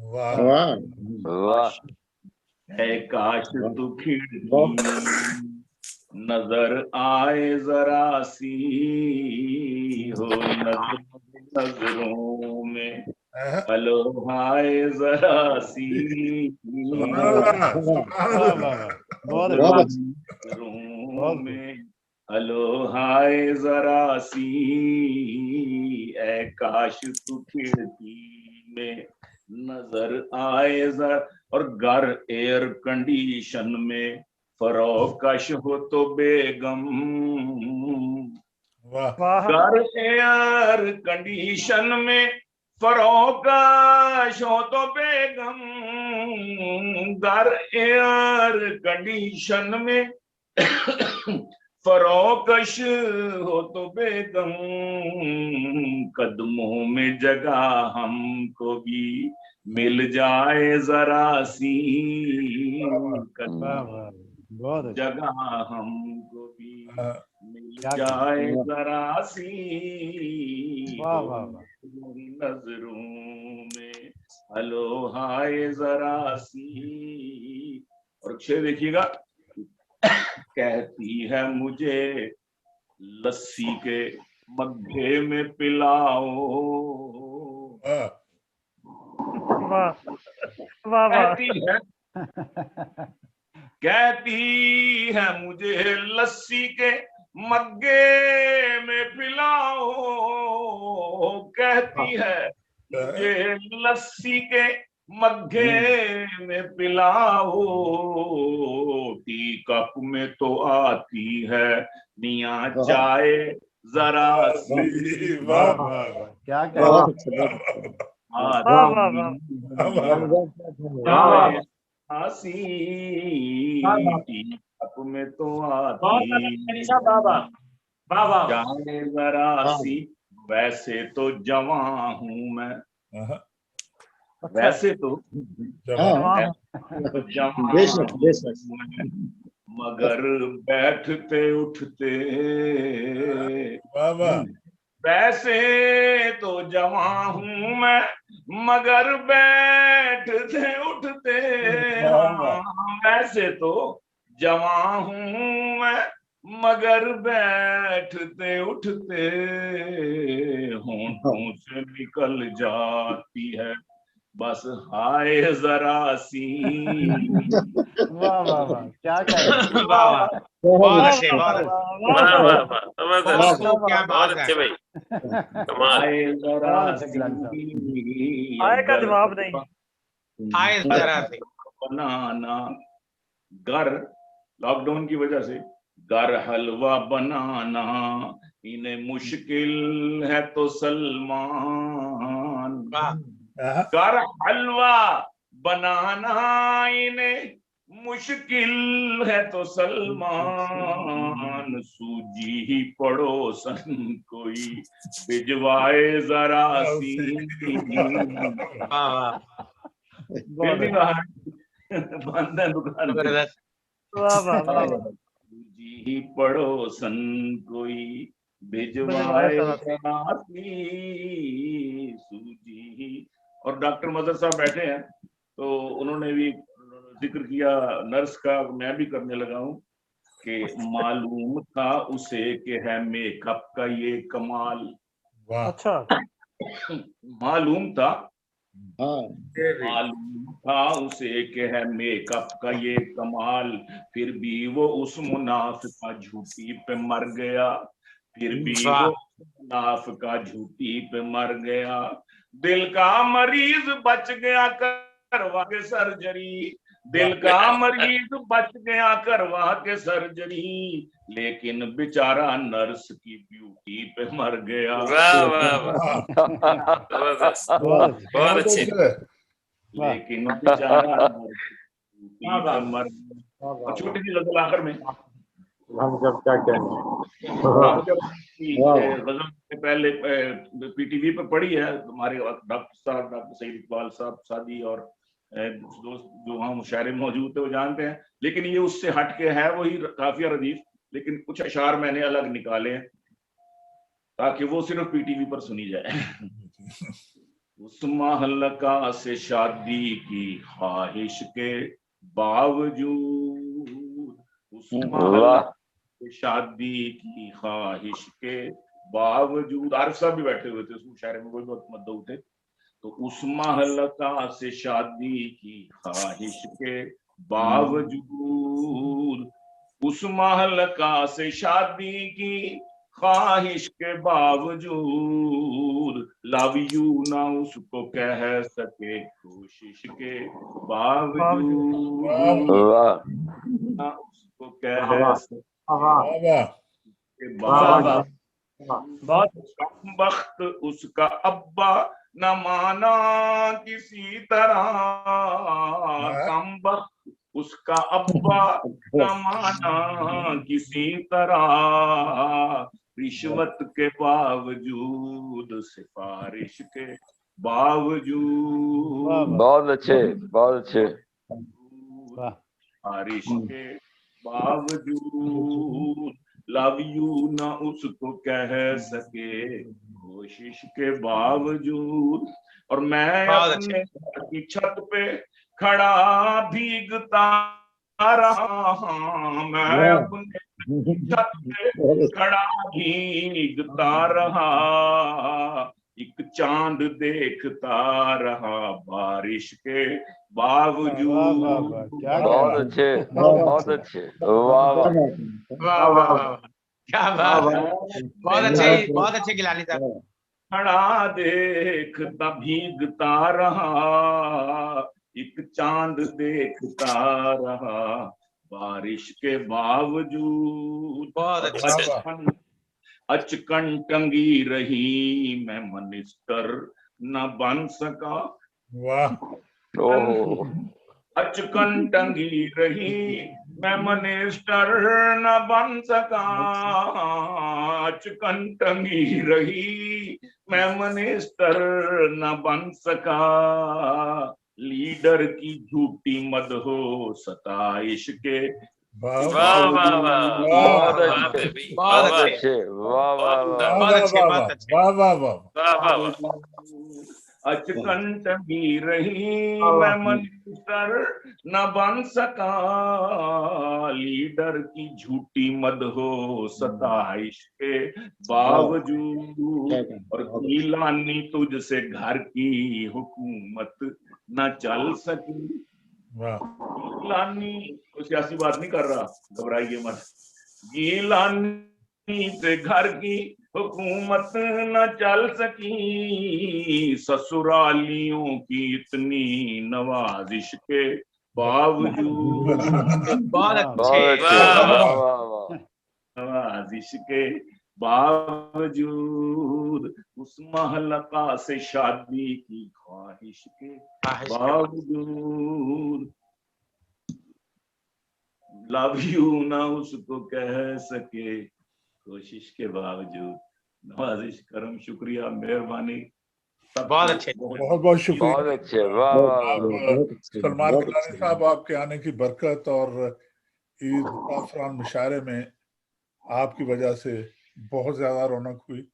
वाह वाह, है काश तू खिड़की नजर आए जरा सी हो, नजरों में हेलो हाय जरा सी, नजरों में हेलो हाय जरा सी, ऐ काश तू खिड़की में नजर आए जरा, और घर एयर कंडीशन में फरोकश हो तो बेगम, घर एयर कंडीशन में फरोकश हो तो बेगम, घर एयर कंडीशन में फरोकश हो तो बेगम, कदमों में जगह हमको भी मिल जाए जरा सी, जगह हमको भी मिल जाए जरा सी, नजरों में हेलो हाय जरा सी और 6 देखिएगा, कहती है मुझे लस्सी के मग्गे में पिलाओ। कहती है मुझे लस्सी के मग्गे में पिलाओ, कहती है मुझे लस्सी के मग्गे में पिलाओ, टी कप में तो आती है निया चाय जरा सी। क्या आसी टी कप में तो आती चाय जरा सी। वैसे तो जवां हूँ मैं, वैसे तो मगर बैठते उठते, वैसे तो जवां हूँ मैं मगर बैठते उठते, वैसे तो जवां हूँ मैं मगर बैठते उठते होंठों से निकल जाती है बस हाय जरा सी। वाह वाह वाह, क्या कहें। वाह बहुत अच्छे, बहुत अच्छे भाई, कमाल। हाय जरा सी, हाय का जवाब नहीं, हाय जरा सी बनाना, घर लॉकडाउन की वजह से घर हलवा बनाना इन्हें मुश्किल है तो सलमान, घर हलवा बनाना इन्हें मुश्किल है तो सलमान, सूजी ही पड़ोसन कोई भिजवाए जरा सी। बंद है दुकान, सूजी ही पड़ोसन कोई भिजवाए जरा सी, सूजी ही। और डॉक्टर मजहर साहब बैठे हैं तो उन्होंने भी जिक्र किया नर्स का, मैं भी करने लगा हूँ कि मालूम था उसे कि है मेकअप का ये कमाल। अच्छा, मालूम था, मालूम था उसे कि है मेकअप का ये कमाल, फिर भी वो उस मुनाफिका झूठी पे मर गया, फिर भी वो मुनाफिका झूठी पे मर गया, दिल का मरीज बच गया करवा के सर्जरी, दिल का मरीज बच गया करवा के सर्जरी, लेकिन बेचारा नर्स की ब्यूटी पे मर गया। वाह वाह वाह, बहुत अच्छे। लेकिन बेचारा नर्स की ब्यूटी पे मर गया। छोटी सी गजल आखिर में, हम जब क्या गजल से पहले पीटीवी पे पढ़ी है हमारे डॉक्टर साहब, डॉक्टर सईद इकबाल साहब सादी और दोस्त जो हम मुशायरे में मौजूद थे वो जानते हैं, लेकिन ये उससे हटके है वही काफिया रदीफ, लेकिन कुछ अशार मैंने अलग निकाले हैं ताकि वो सिर्फ पीटीवी पर सुनी जाए। उस महलका से शादी की ख्वाहिश के बावजूद, उस महलका से शादी की ख्वाहिश के बावजूद, आरिफ साहब भी बैठे हुए थे उस मुशायरे में, वो बहुत मद्दू थे, तो उस महलका से शादी की ख्वाहिश के बावजूद, उस महलका से शादी की ख्वाहिश के बावजूद, लव यू ना उसको कह सके कोशिश के बावजूद, ना उसको कह सके वक्त उसका अब्बा न माना किसी तरह, कम वक्त उसका अब्बा न माना किसी तरह, रिश्वत के बावजूद सिफारिश के बावजूद, बहुत अच्छे, बहुत अच्छे, सिफारिश के बावजूद, लव यू ना उसको कह सके कोशिश के बावजूद, और मैं अपने घर की छत पे खड़ा भीगता रहा, मैं अपने छत पे खड़ा भीगता रहा, एक चांद देखता रहा बारिश के बावजूद। बहुत अच्छे, बहुत अच्छे, वाह वाह वाह वाह वाह, क्या बात है, बहुत अच्छे गिलानी साहब। खड़ा देखता भीगता रहा, एक चांद देखता रहा बारिश के बावजूद। बहुत अच्छा। अचकन टंगी रही मैं मिनिस्टर न बन सका। वाह, अचकन टंगी रही मैं मिनिस्टर न बन सका, अचकन टंगी रही मैं मिनिस्टर न बन सका, लीडर की झूठी मदहो सताइश के। वाह वाह वाह, बहुत अच्छे, बहुत अच्छे, वाह वाह वाह, बहुत अच्छे, बहुत अच्छे, वाह वाह वाह। अचकन टंगी रही मैं मिनिस्टर न बन सका, लीडर की झूठी मदहो सताइश के बावजूद, और गिलानी तुझसे घर की हुकूमत न चल सकी। गिलानी कोई सियासी बात नहीं कर रहा, घबराइए मत। गिलानी से घर की हुकूमत न चल सकी, ससुरालियों की इतनी नवाजिश के बावजूद। बहुत अच्छे, नवाजिश के बावजूद, उस महलका से शादी की ख्वाहिश के बावजूद, लव यू ना उसको कह सके कोशिश के बावजूद। नवाजिश, करम, शुक्रिया, मेहरबानी, बहुत अच्छे, बहुत बहुत शुक्रिया, बहुत अच्छे, वाह वाह। सलमान गिलानी साहब, आपके आने की बरकत और ईद ज़ाफ़रान मुशायरे में आपकी वजह से बहुत ज्यादा रौनक हुई,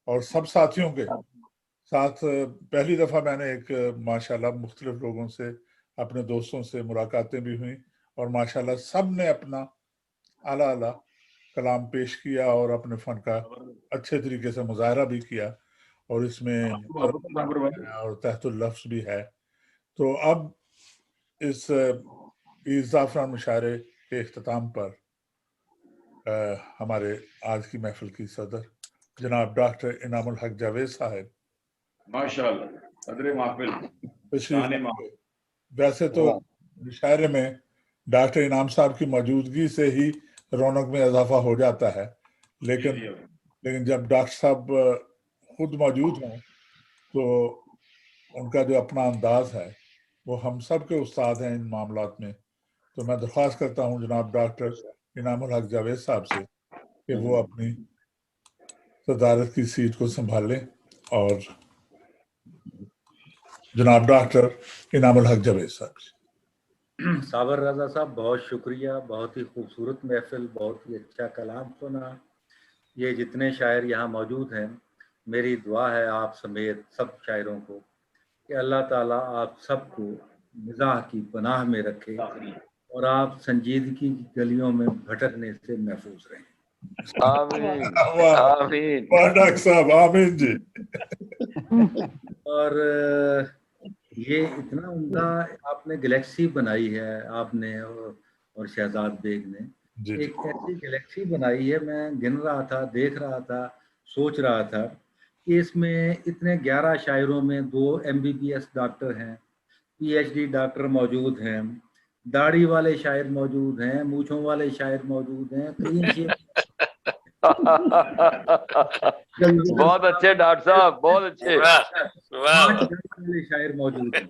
और सब साथियों के साथ पहली दफा मैंने एक माशाल्लाह मुख्तलिफ लोगों से, अपने दोस्तों से मुलाकातें भी हुई, और माशाल्लाह सब ने अपना आला आला कलाम पेश किया और अपने फन का अच्छे तरीके से मुजाहरा भी किया, और इसमें और तहतुल लफ्ज़ भी है। तो अब इस ईद ज़ाफ़रान मुशायरे के इख्तिताम पर हमारे आज की महफिल की सदर जनाब डॉक्टर इनामुल हक जावेद साहब, माशाअल्लाह सदर महफिल। वैसे तो मुशायरे में डॉक्टर इनाम साहब की मौजूदगी से ही रौनक में इजाफा हो जाता है, लेकिन जब डॉक्टर साहब खुद मौजूद हों तो उनका जो अपना अंदाज है वो हम सब के उस्ताद हैं इन मामलात में। तो मैं दरख्वास्त करता हूँ जनाब डॉक्टर इनामुल हक जावेद साहब से कि वो अपनी सदारत की सीट को संभाल लें, और जनाब डॉक्टर इनामुल हक जावेद साहब। साबर रजा साहब, बहुत शुक्रिया, बहुत ही खूबसूरत महफिल, बहुत ही अच्छा कलाम सुना। ये जितने शायर यहाँ मौजूद हैं, मेरी दुआ है आप समेत सब शायरों को कि अल्लाह ताला आप सबको मिजाह की पनाह में रखे और आप संजीदगी की गलियों में भटकने से महफूज रहें। आमीन, आमीन, डॉक्टर साहब, आमीन जी। और ये इतना उम्दा आपने गैलेक्सी बनाई है, आपने और शहजाद बेग ने एक ऐसी गैलेक्सी बनाई है। मैं गिन रहा था, देख रहा था, सोच रहा था कि इसमें इतने 11 शायरों में 2 MBBS डॉक्टर हैं, PhD डॉक्टर मौजूद हैं, दाढ़ी वाले शायर मौजूद हैं, मूछों वाले शायर मौजूद हैं, क्लीन शेव बहुत अच्छे डॉक्टर साहब, बहुत अच्छे, वाले शायर मौजूद हैं,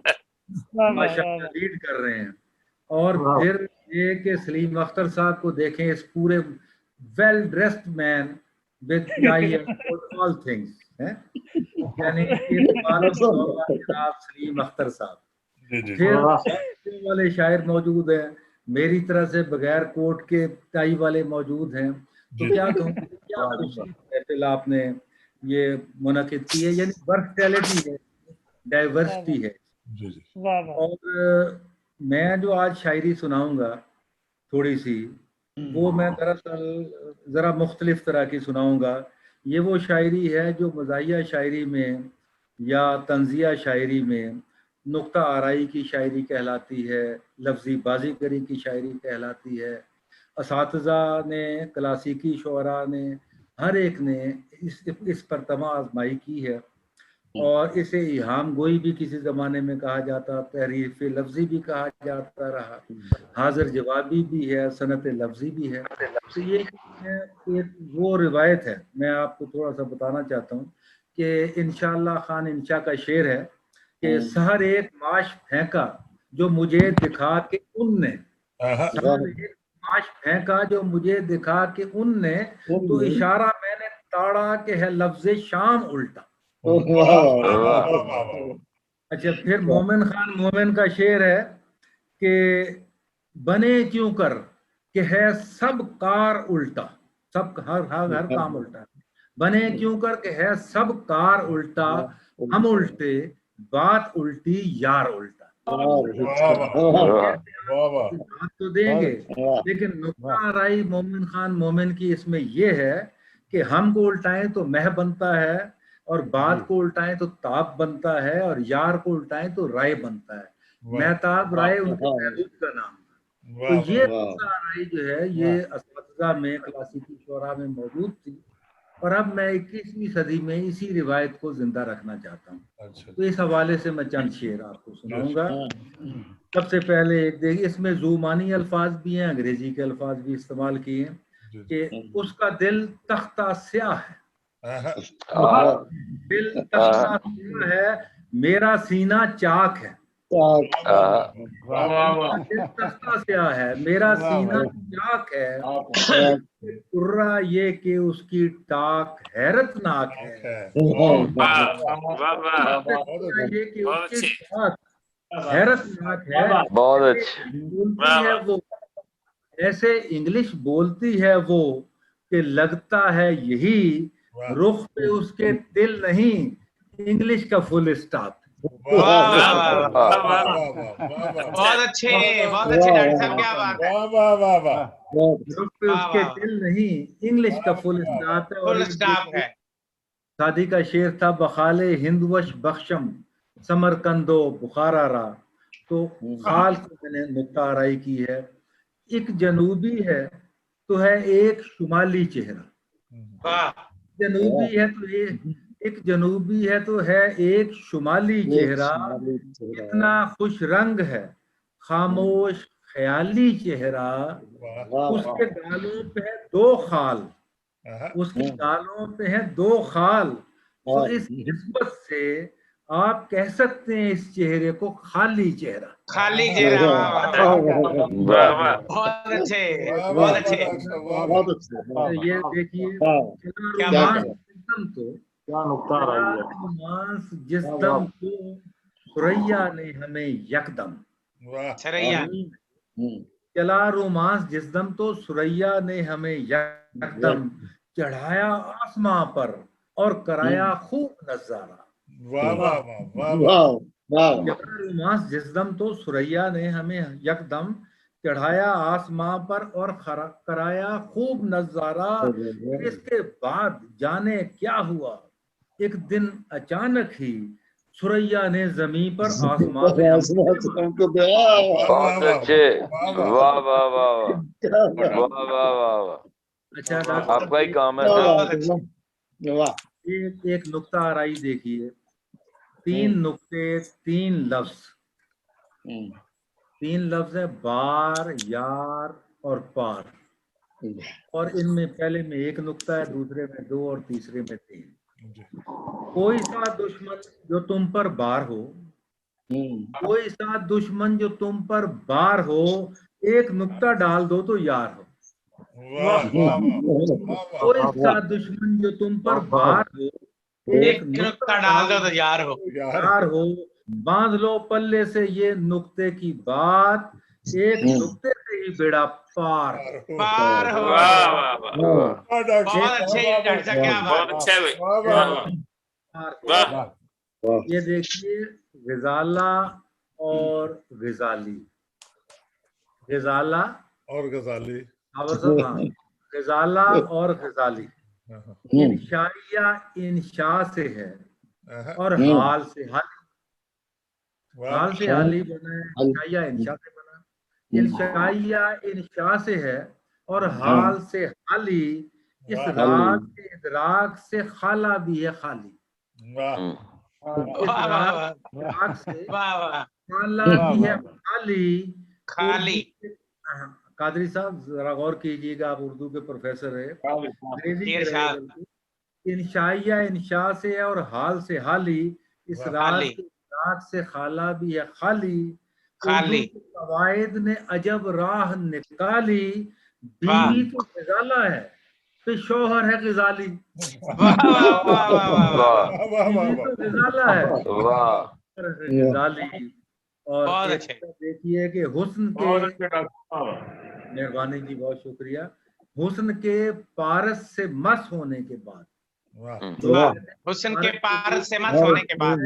माशाअल्लाह लीड कर रहे हैं। और फिर ये कि सलीम अख्तर साहब को देखें, इस पूरे well dressed man with tie and all things हैं, यानी जनाब सलीम अख्तर साहब। फिर वाले शायर मौजूद हैं, मेरी तरह से बगैर कोट के टाई वाले मौजूद हैं। तो क्या कहूँ, क्या महफिल आपने ये मुनक़िद की है, यानी वर्सटैलिटी है, डाइवर्सिटी है। और मैं जो आज शायरी सुनाऊंगा थोड़ी सी, वो मैं दरअसल ज़रा मुख्तलिफ तरह की सुनाऊंगा। ये वो शायरी है जो मज़ाहिया शायरी में या तंज़िया शायरी में नुक्ता आराई की शायरी कहलाती है, लफ्ज़ी बाजीगरी की शायरी कहलाती है। असातिज़ा ने, क्लासिकी शुअरा ने, हर एक ने इस पर तमा आजमाई की है और इसे इहाम गोई भी किसी ज़माने में कहा जाता, तहरीफ लफ्ज़ी भी कहा जाता रहा, हाजिर जवाबी भी है, सनत लफ्ज़ी भी है। तो ये एक वो रिवायत है, मैं आपको थोड़ा सा बताना चाहता हूँ कि इंशाअल्लाह खान इंशा का शेर है कि सहर एक माश फेंका जो मुझे दिखा के उनने, सहर एक माश फेंका जो मुझे दिखा के उनने, तो इशारा मैंने ताड़ा के है लफ्ज़ शाम उल्टा। अच्छा, फिर मोमिन खान मोमिन का शेर है कि बने क्यों कर कि है सब कार उल्टा, सब हर काम उल्टा, बने क्यों कर कि है सब कार उल्टा, हम उल्टे बात उल्टी यार उल्टा। बात तो देंगे, लेकिन नुक्ता आराई मोमिन खान मोमिन की इसमें ये है कि हम को उल्टाएं तो मह बनता है, और बात को उल्टाएं तो ताब बनता है, और यार को उल्टाएं तो राय बनता है। महताब राय उनके महबूब का नाम था। तो ये नुक्ता आराई जो है ये असातिज़ा में, क्लासिकी शुअरा में मौजूद थी, और अब मैं 21वीं सदी में इसी रिवायत को जिंदा रखना चाहता हूँ। तो इस हवाले से मैं चंद शेर आपको सुनाऊंगा। सबसे पहले एक देखिए, इसमें ज़ुमानी अल्फाज भी हैं, अंग्रेजी के अल्फाज भी इस्तेमाल किए हैं कि उसका दिल तख्ता स्याह है, दिल तख्ता स्याह है, मेरा सीना चाक है। दिल तख्ता स्याह है, मेरा सीना चाक है, कुर्रा ये कि उसकी टाक हैरतनाक है। ये कि उसकी टाक हैरतनाक है। बहुत अच्छे। बोलती है वो, ऐसे इंग्लिश बोलती है वो कि लगता है यही रुख पे उसके दिल नहीं, इंग्लिश का फुल स्टॉप। बहुत अच्छे डॉक्टर साहब, क्या बात है। रुख पे उसके दिल नहीं, इंग्लिश का फुल स्टॉप है। फुल स्टॉप है। शादी का शेर था, बखाले हिंदवश बख्शम समरकंदो बुखारा रा। तो खाल को मैंने नुक्ता आराई की है। एक जनूबी है तो है एक शुमाली चेहरा, जनूबी है तो एक जनूबी है तो है एक शुमाली चेहरा, इतना खुश रंग है खामोश ख्याली चेहरा, उसके गालों पे है दो खाल, उसके गालों पे है दो खाल। तो इस निस्बत से आप कह सकते हैं इस चेहरे को खाली चेहरा। खाली चेहरा। बहुत अच्छे, बहुत अच्छे। ये देखिए, क्या नुक्ता रही है। रोमांस जिस दम को सुरैया ने हमें यकदम, सरैया चला रोमांस जिस दम तो सुरैया ने हमें यकदम, चढ़ाया आसमां पर और कराया खूब नजारा। रोमांस जिस दम तो सुरैया ने हमें यकदम, चढ़ाया आसमां पर और कराया खूब नजारा। इसके बाद जाने क्या हुआ, एक दिन अचानक ही सुरैया ने जमीन पर आसमान बहुत अच्छे। वाह वाह वाह वाह वाह। अच्छा, आपका ही काम है। एक नुक्ता आराई देखिए, 3 नुक्ते 3 लफ्ज, 3 लफ्ज है बार, यार और पार, और इनमें पहले में 1 नुक्ता है, दूसरे में 2 और तीसरे में 3। कोई सा दुश्मन जो तुम पर बार हो, कोई सा दुश्मन जो तुम पर बार हो, एक नुक्ता डाल दो तो यार हो। कोई सा दुश्मन जो तुम पर बार हो, एक नुक्ता डाल दो तो यार हो। यार हो, बांध लो पल्ले से ये नुक्ते की बात, एक नुक्ते से ही बेड़ा पार पार हो। बहुत अच्छे डॉक्टर साहब, क्या बात है। ये देखिए, गिजाला और गिजाली, गिजाला और गजाली, गजाला और गजाली। इंशाइया इंशा से है और हाल से हाली, हाल से हाली बना है, इंशाइया इंशा से बना। इंशाइया इंशा से है और हाल से हाली, इस राग के इदराक से खाला भी है खाली। इस राग से खाला भी है खाली खाली। कादरी साहब जरा गौर कीजिएगा, आप उर्दू के प्रोफेसर है। इंशाइया इंशा से है और हाल से हाली, इस राग के इदराक से खाला भी है खाली। खाली कवायद ने अजब राह निकाली, बीवी तो गजाला है तो शोहर है गजाली। बीवी तो गजाला है गजाली। और देखिए कि हुस्न के, मेहरबानी जी बहुत शुक्रिया, हुस्न के पारस से मस होने के बाद, हुस्न के पारस से मस होने के बाद,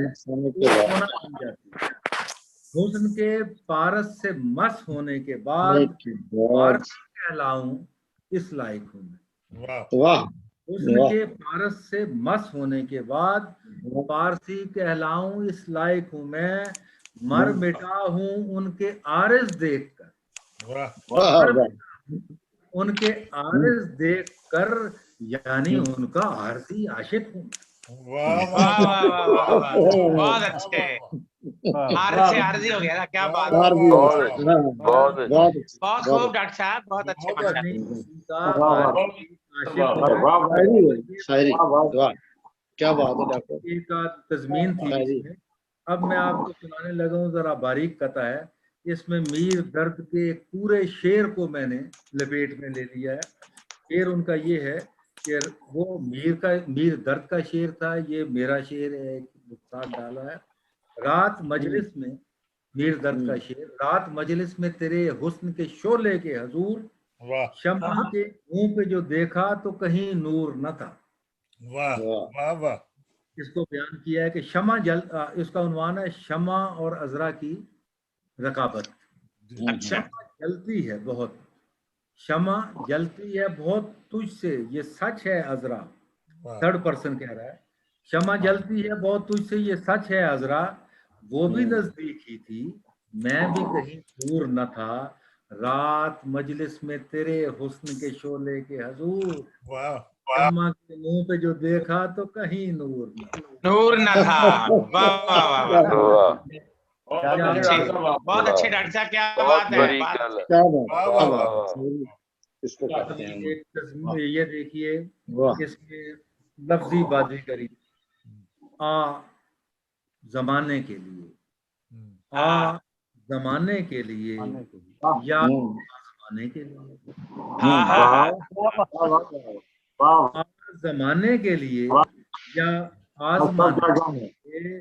हुस्न के पारस से मस होने के बाद पारसी कहलाऊं इस लायक हूं मैं। हुस्न के पारस से मस होने के बाद पारसी कहलाऊं इस लायक हूं मैं। मर मिटा हूं उनके आरिज़ देखकर, उनके आरिज़ देखकर, यानी उनका आरज़ी आशिक हूं। बहुत अच्छे। आरज़ी आरज़ी हो गया, क्या बात है। बहुत खूब डॉक्टर साहब, बहुत अच्छे। क्या बात है डॉक्टर। एक तज़मीन थी। अब मैं आपको सुनाने लगा हूँ, जरा बारीक कथा है इसमें। मीर दर्द के पूरे शेर को मैंने लपेट में ले लिया है। शेर उनका ये है कि वो मीर दर्द का शेर था, ये मेरा शेर है, साथ डाला है। रात मजलिस में, मीर दर्द का शेर, रात मजलिस में तेरे हुस्न के शोले के हजूर, शम्मा के मुंह पे जो देखा तो कहीं नूर न था। वाह वाह वाह। इसको बयान किया है कि शमा इसका उन्वान है शमा और अजरा की रकाबत। शमा जलती है बहुत, शमा जलती है बहुत तुझसे, ये सच है अजरा। थर्ड पर्सन कह रहा है, शमा जलती है बहुत तुझसे, ये सच है अजरा। वो भी नजदीक ही थी, मैं भी कहीं दूर न था। रात मजलिस में तेरे हुस्न के शोले के हजूर, शम्मा के मुंह पे जो देखा तो कहीं नूर न था। बहुत अच्छे डॉक्टर साहब, क्या बात है। ये देखिए इसमें लफ्जी बाजी करी। आ जमाने के लिए, आ जमाने के लिए या जमाने के लिए, जमाने के लिए या आजमाने के लिए,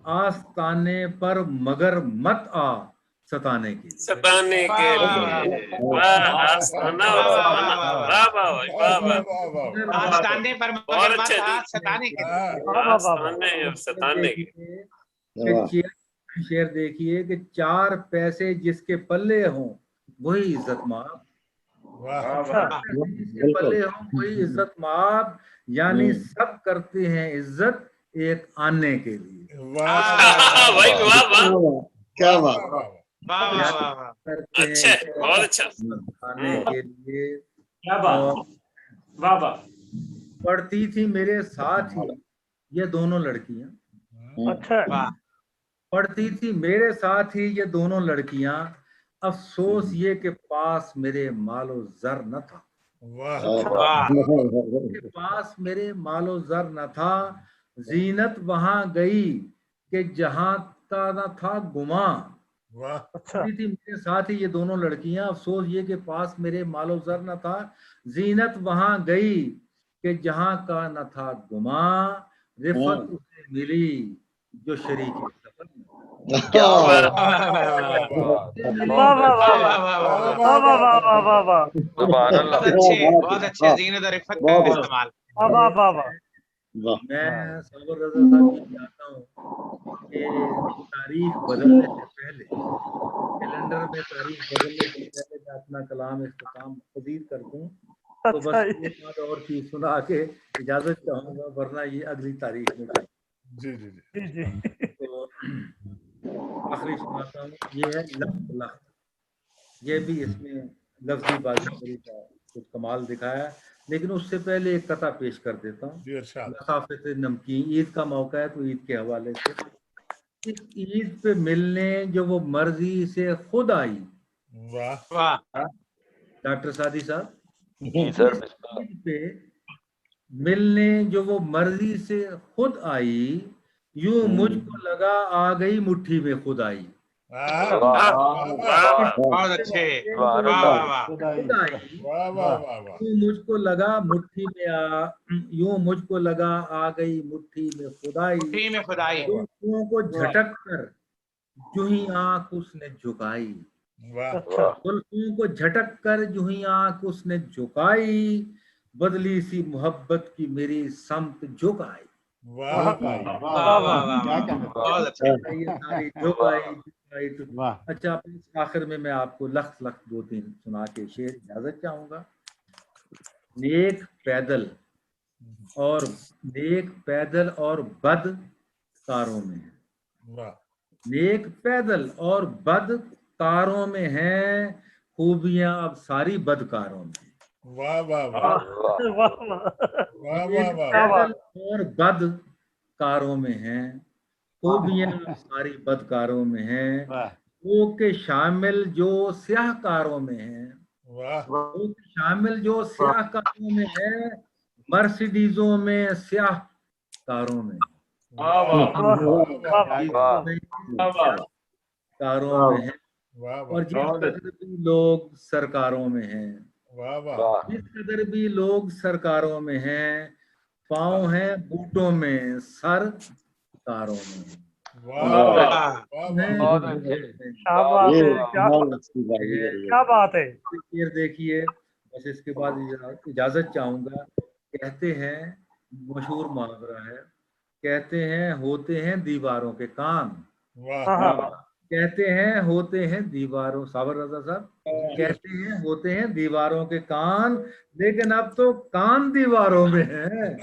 आस्ताने पर मगर मत आ सताने के लिए, सताने के लिए। आस्ताने पर मगर मत आ सताने के लिए, सताने के लिए। शेर देखिए कि 4 पैसे जिसके पल्ले हों वही इज्जत माब, जिसके पल्ले हों वही इज्जत माब, यानी सब करते हैं इज्जत एक आने के लिए। भाई वाह वाह, क्या बात। अच्छा, बहुत अच्छा। आने के लिए क्या बात, वाह वाह। पढ़ती थी मेरे साथ ही ये दोनों लड़कियां, अच्छा, पढ़ती थी मेरे साथ ही ये दोनों लड़कियां, अफसोस ये कि पास मेरे मालो जर न था। के पास मेरे मालो जर न था, जीनत वहां गई कि जहां का न था गुमा। पढ़ती थी मेरे साथ ही ये दोनों लड़कियां, अफसोस ये कि पास मेरे मालो जर न था, जीनत वहां गई कि जहां का न था गुमा। रिफत उसे मिली जो शरीक सफर में। बहुत अच्छे जीनत और रिफत का इस्तेमाल। मैं साबर रजा साहब ये चाहता हूँ कि तारीख बदलने से पहले, कैलेंडर में तारीख बदलने से पहले मैं अपना कलाम इख्तिताम पजीर कर दूँ, तो बस एक बात और चीज सुना के इजाजत चाहूंगा, वरना ये अगली तारीख में जी जी जी जी। तो आखिरी सुनाता हूँ, ये है लफ्ज़ लख्त। ये भी इसमें लफ्जी बाजीगरी का कुछ कमाल दिखाया, लेकिन उससे पहले एक कथा पेश कर देता हूँ। लताफत नमकीन, ईद का मौका है तो ईद के हवाले से, ईद पे मिलने जो वो मर्जी से खुद आई। वाह डॉक्टर सादी साहब, सर ईद पे मिलने जो वो मर्जी से खुद आई, यूं मुझको लगा आ गई मुट्ठी में खुद आई। बहुत अच्छे, मुझको लगा मुट्ठी में यूं मुझको लगा आ गई मुट्ठी में खुदाई, को झटक कर जो ही आंख उसने झुकाई, जुल्फों को झटक कर जो ही आंख उसने झुकाई, बदली सी मोहब्बत की मेरी समत झुक आई। अच्छा, आखिर में मैं आपको लख्त दो तीन सुना के शेर इजाजत चाहूंगा। नेक पैदल और बद कारों में है, नेक पैदल और बद कारों में हैं खूबियां अब सारी बदकारों में। वाह वाह वाह पैदल और बद कारों में हैं खूबियां अब सारी बदकारों में हैं, वो के शामिल जो स्याह कारों में हैं, वो के शामिल जो स्याह कारों में है, मर्सिडीजों में स्याह कारों में, कारों में है, और जिस कदर भी लोग सरकारों में हैं, जिस कदर भी लोग सरकारों में हैं, पाँव हैं बूटों में, सर कारों में। क्या बात है। फिर देखिए, बस इसके बाद इजाजत चाहूंगा। कहते हैं, मशहूर मुहावरा है, कहते हैं होते हैं दीवारों के कान, कहते हैं होते हैं दीवारों, साबर रजा साहब कहते हैं होते हैं दीवारों के कान, लेकिन अब तो कान दीवारों में है।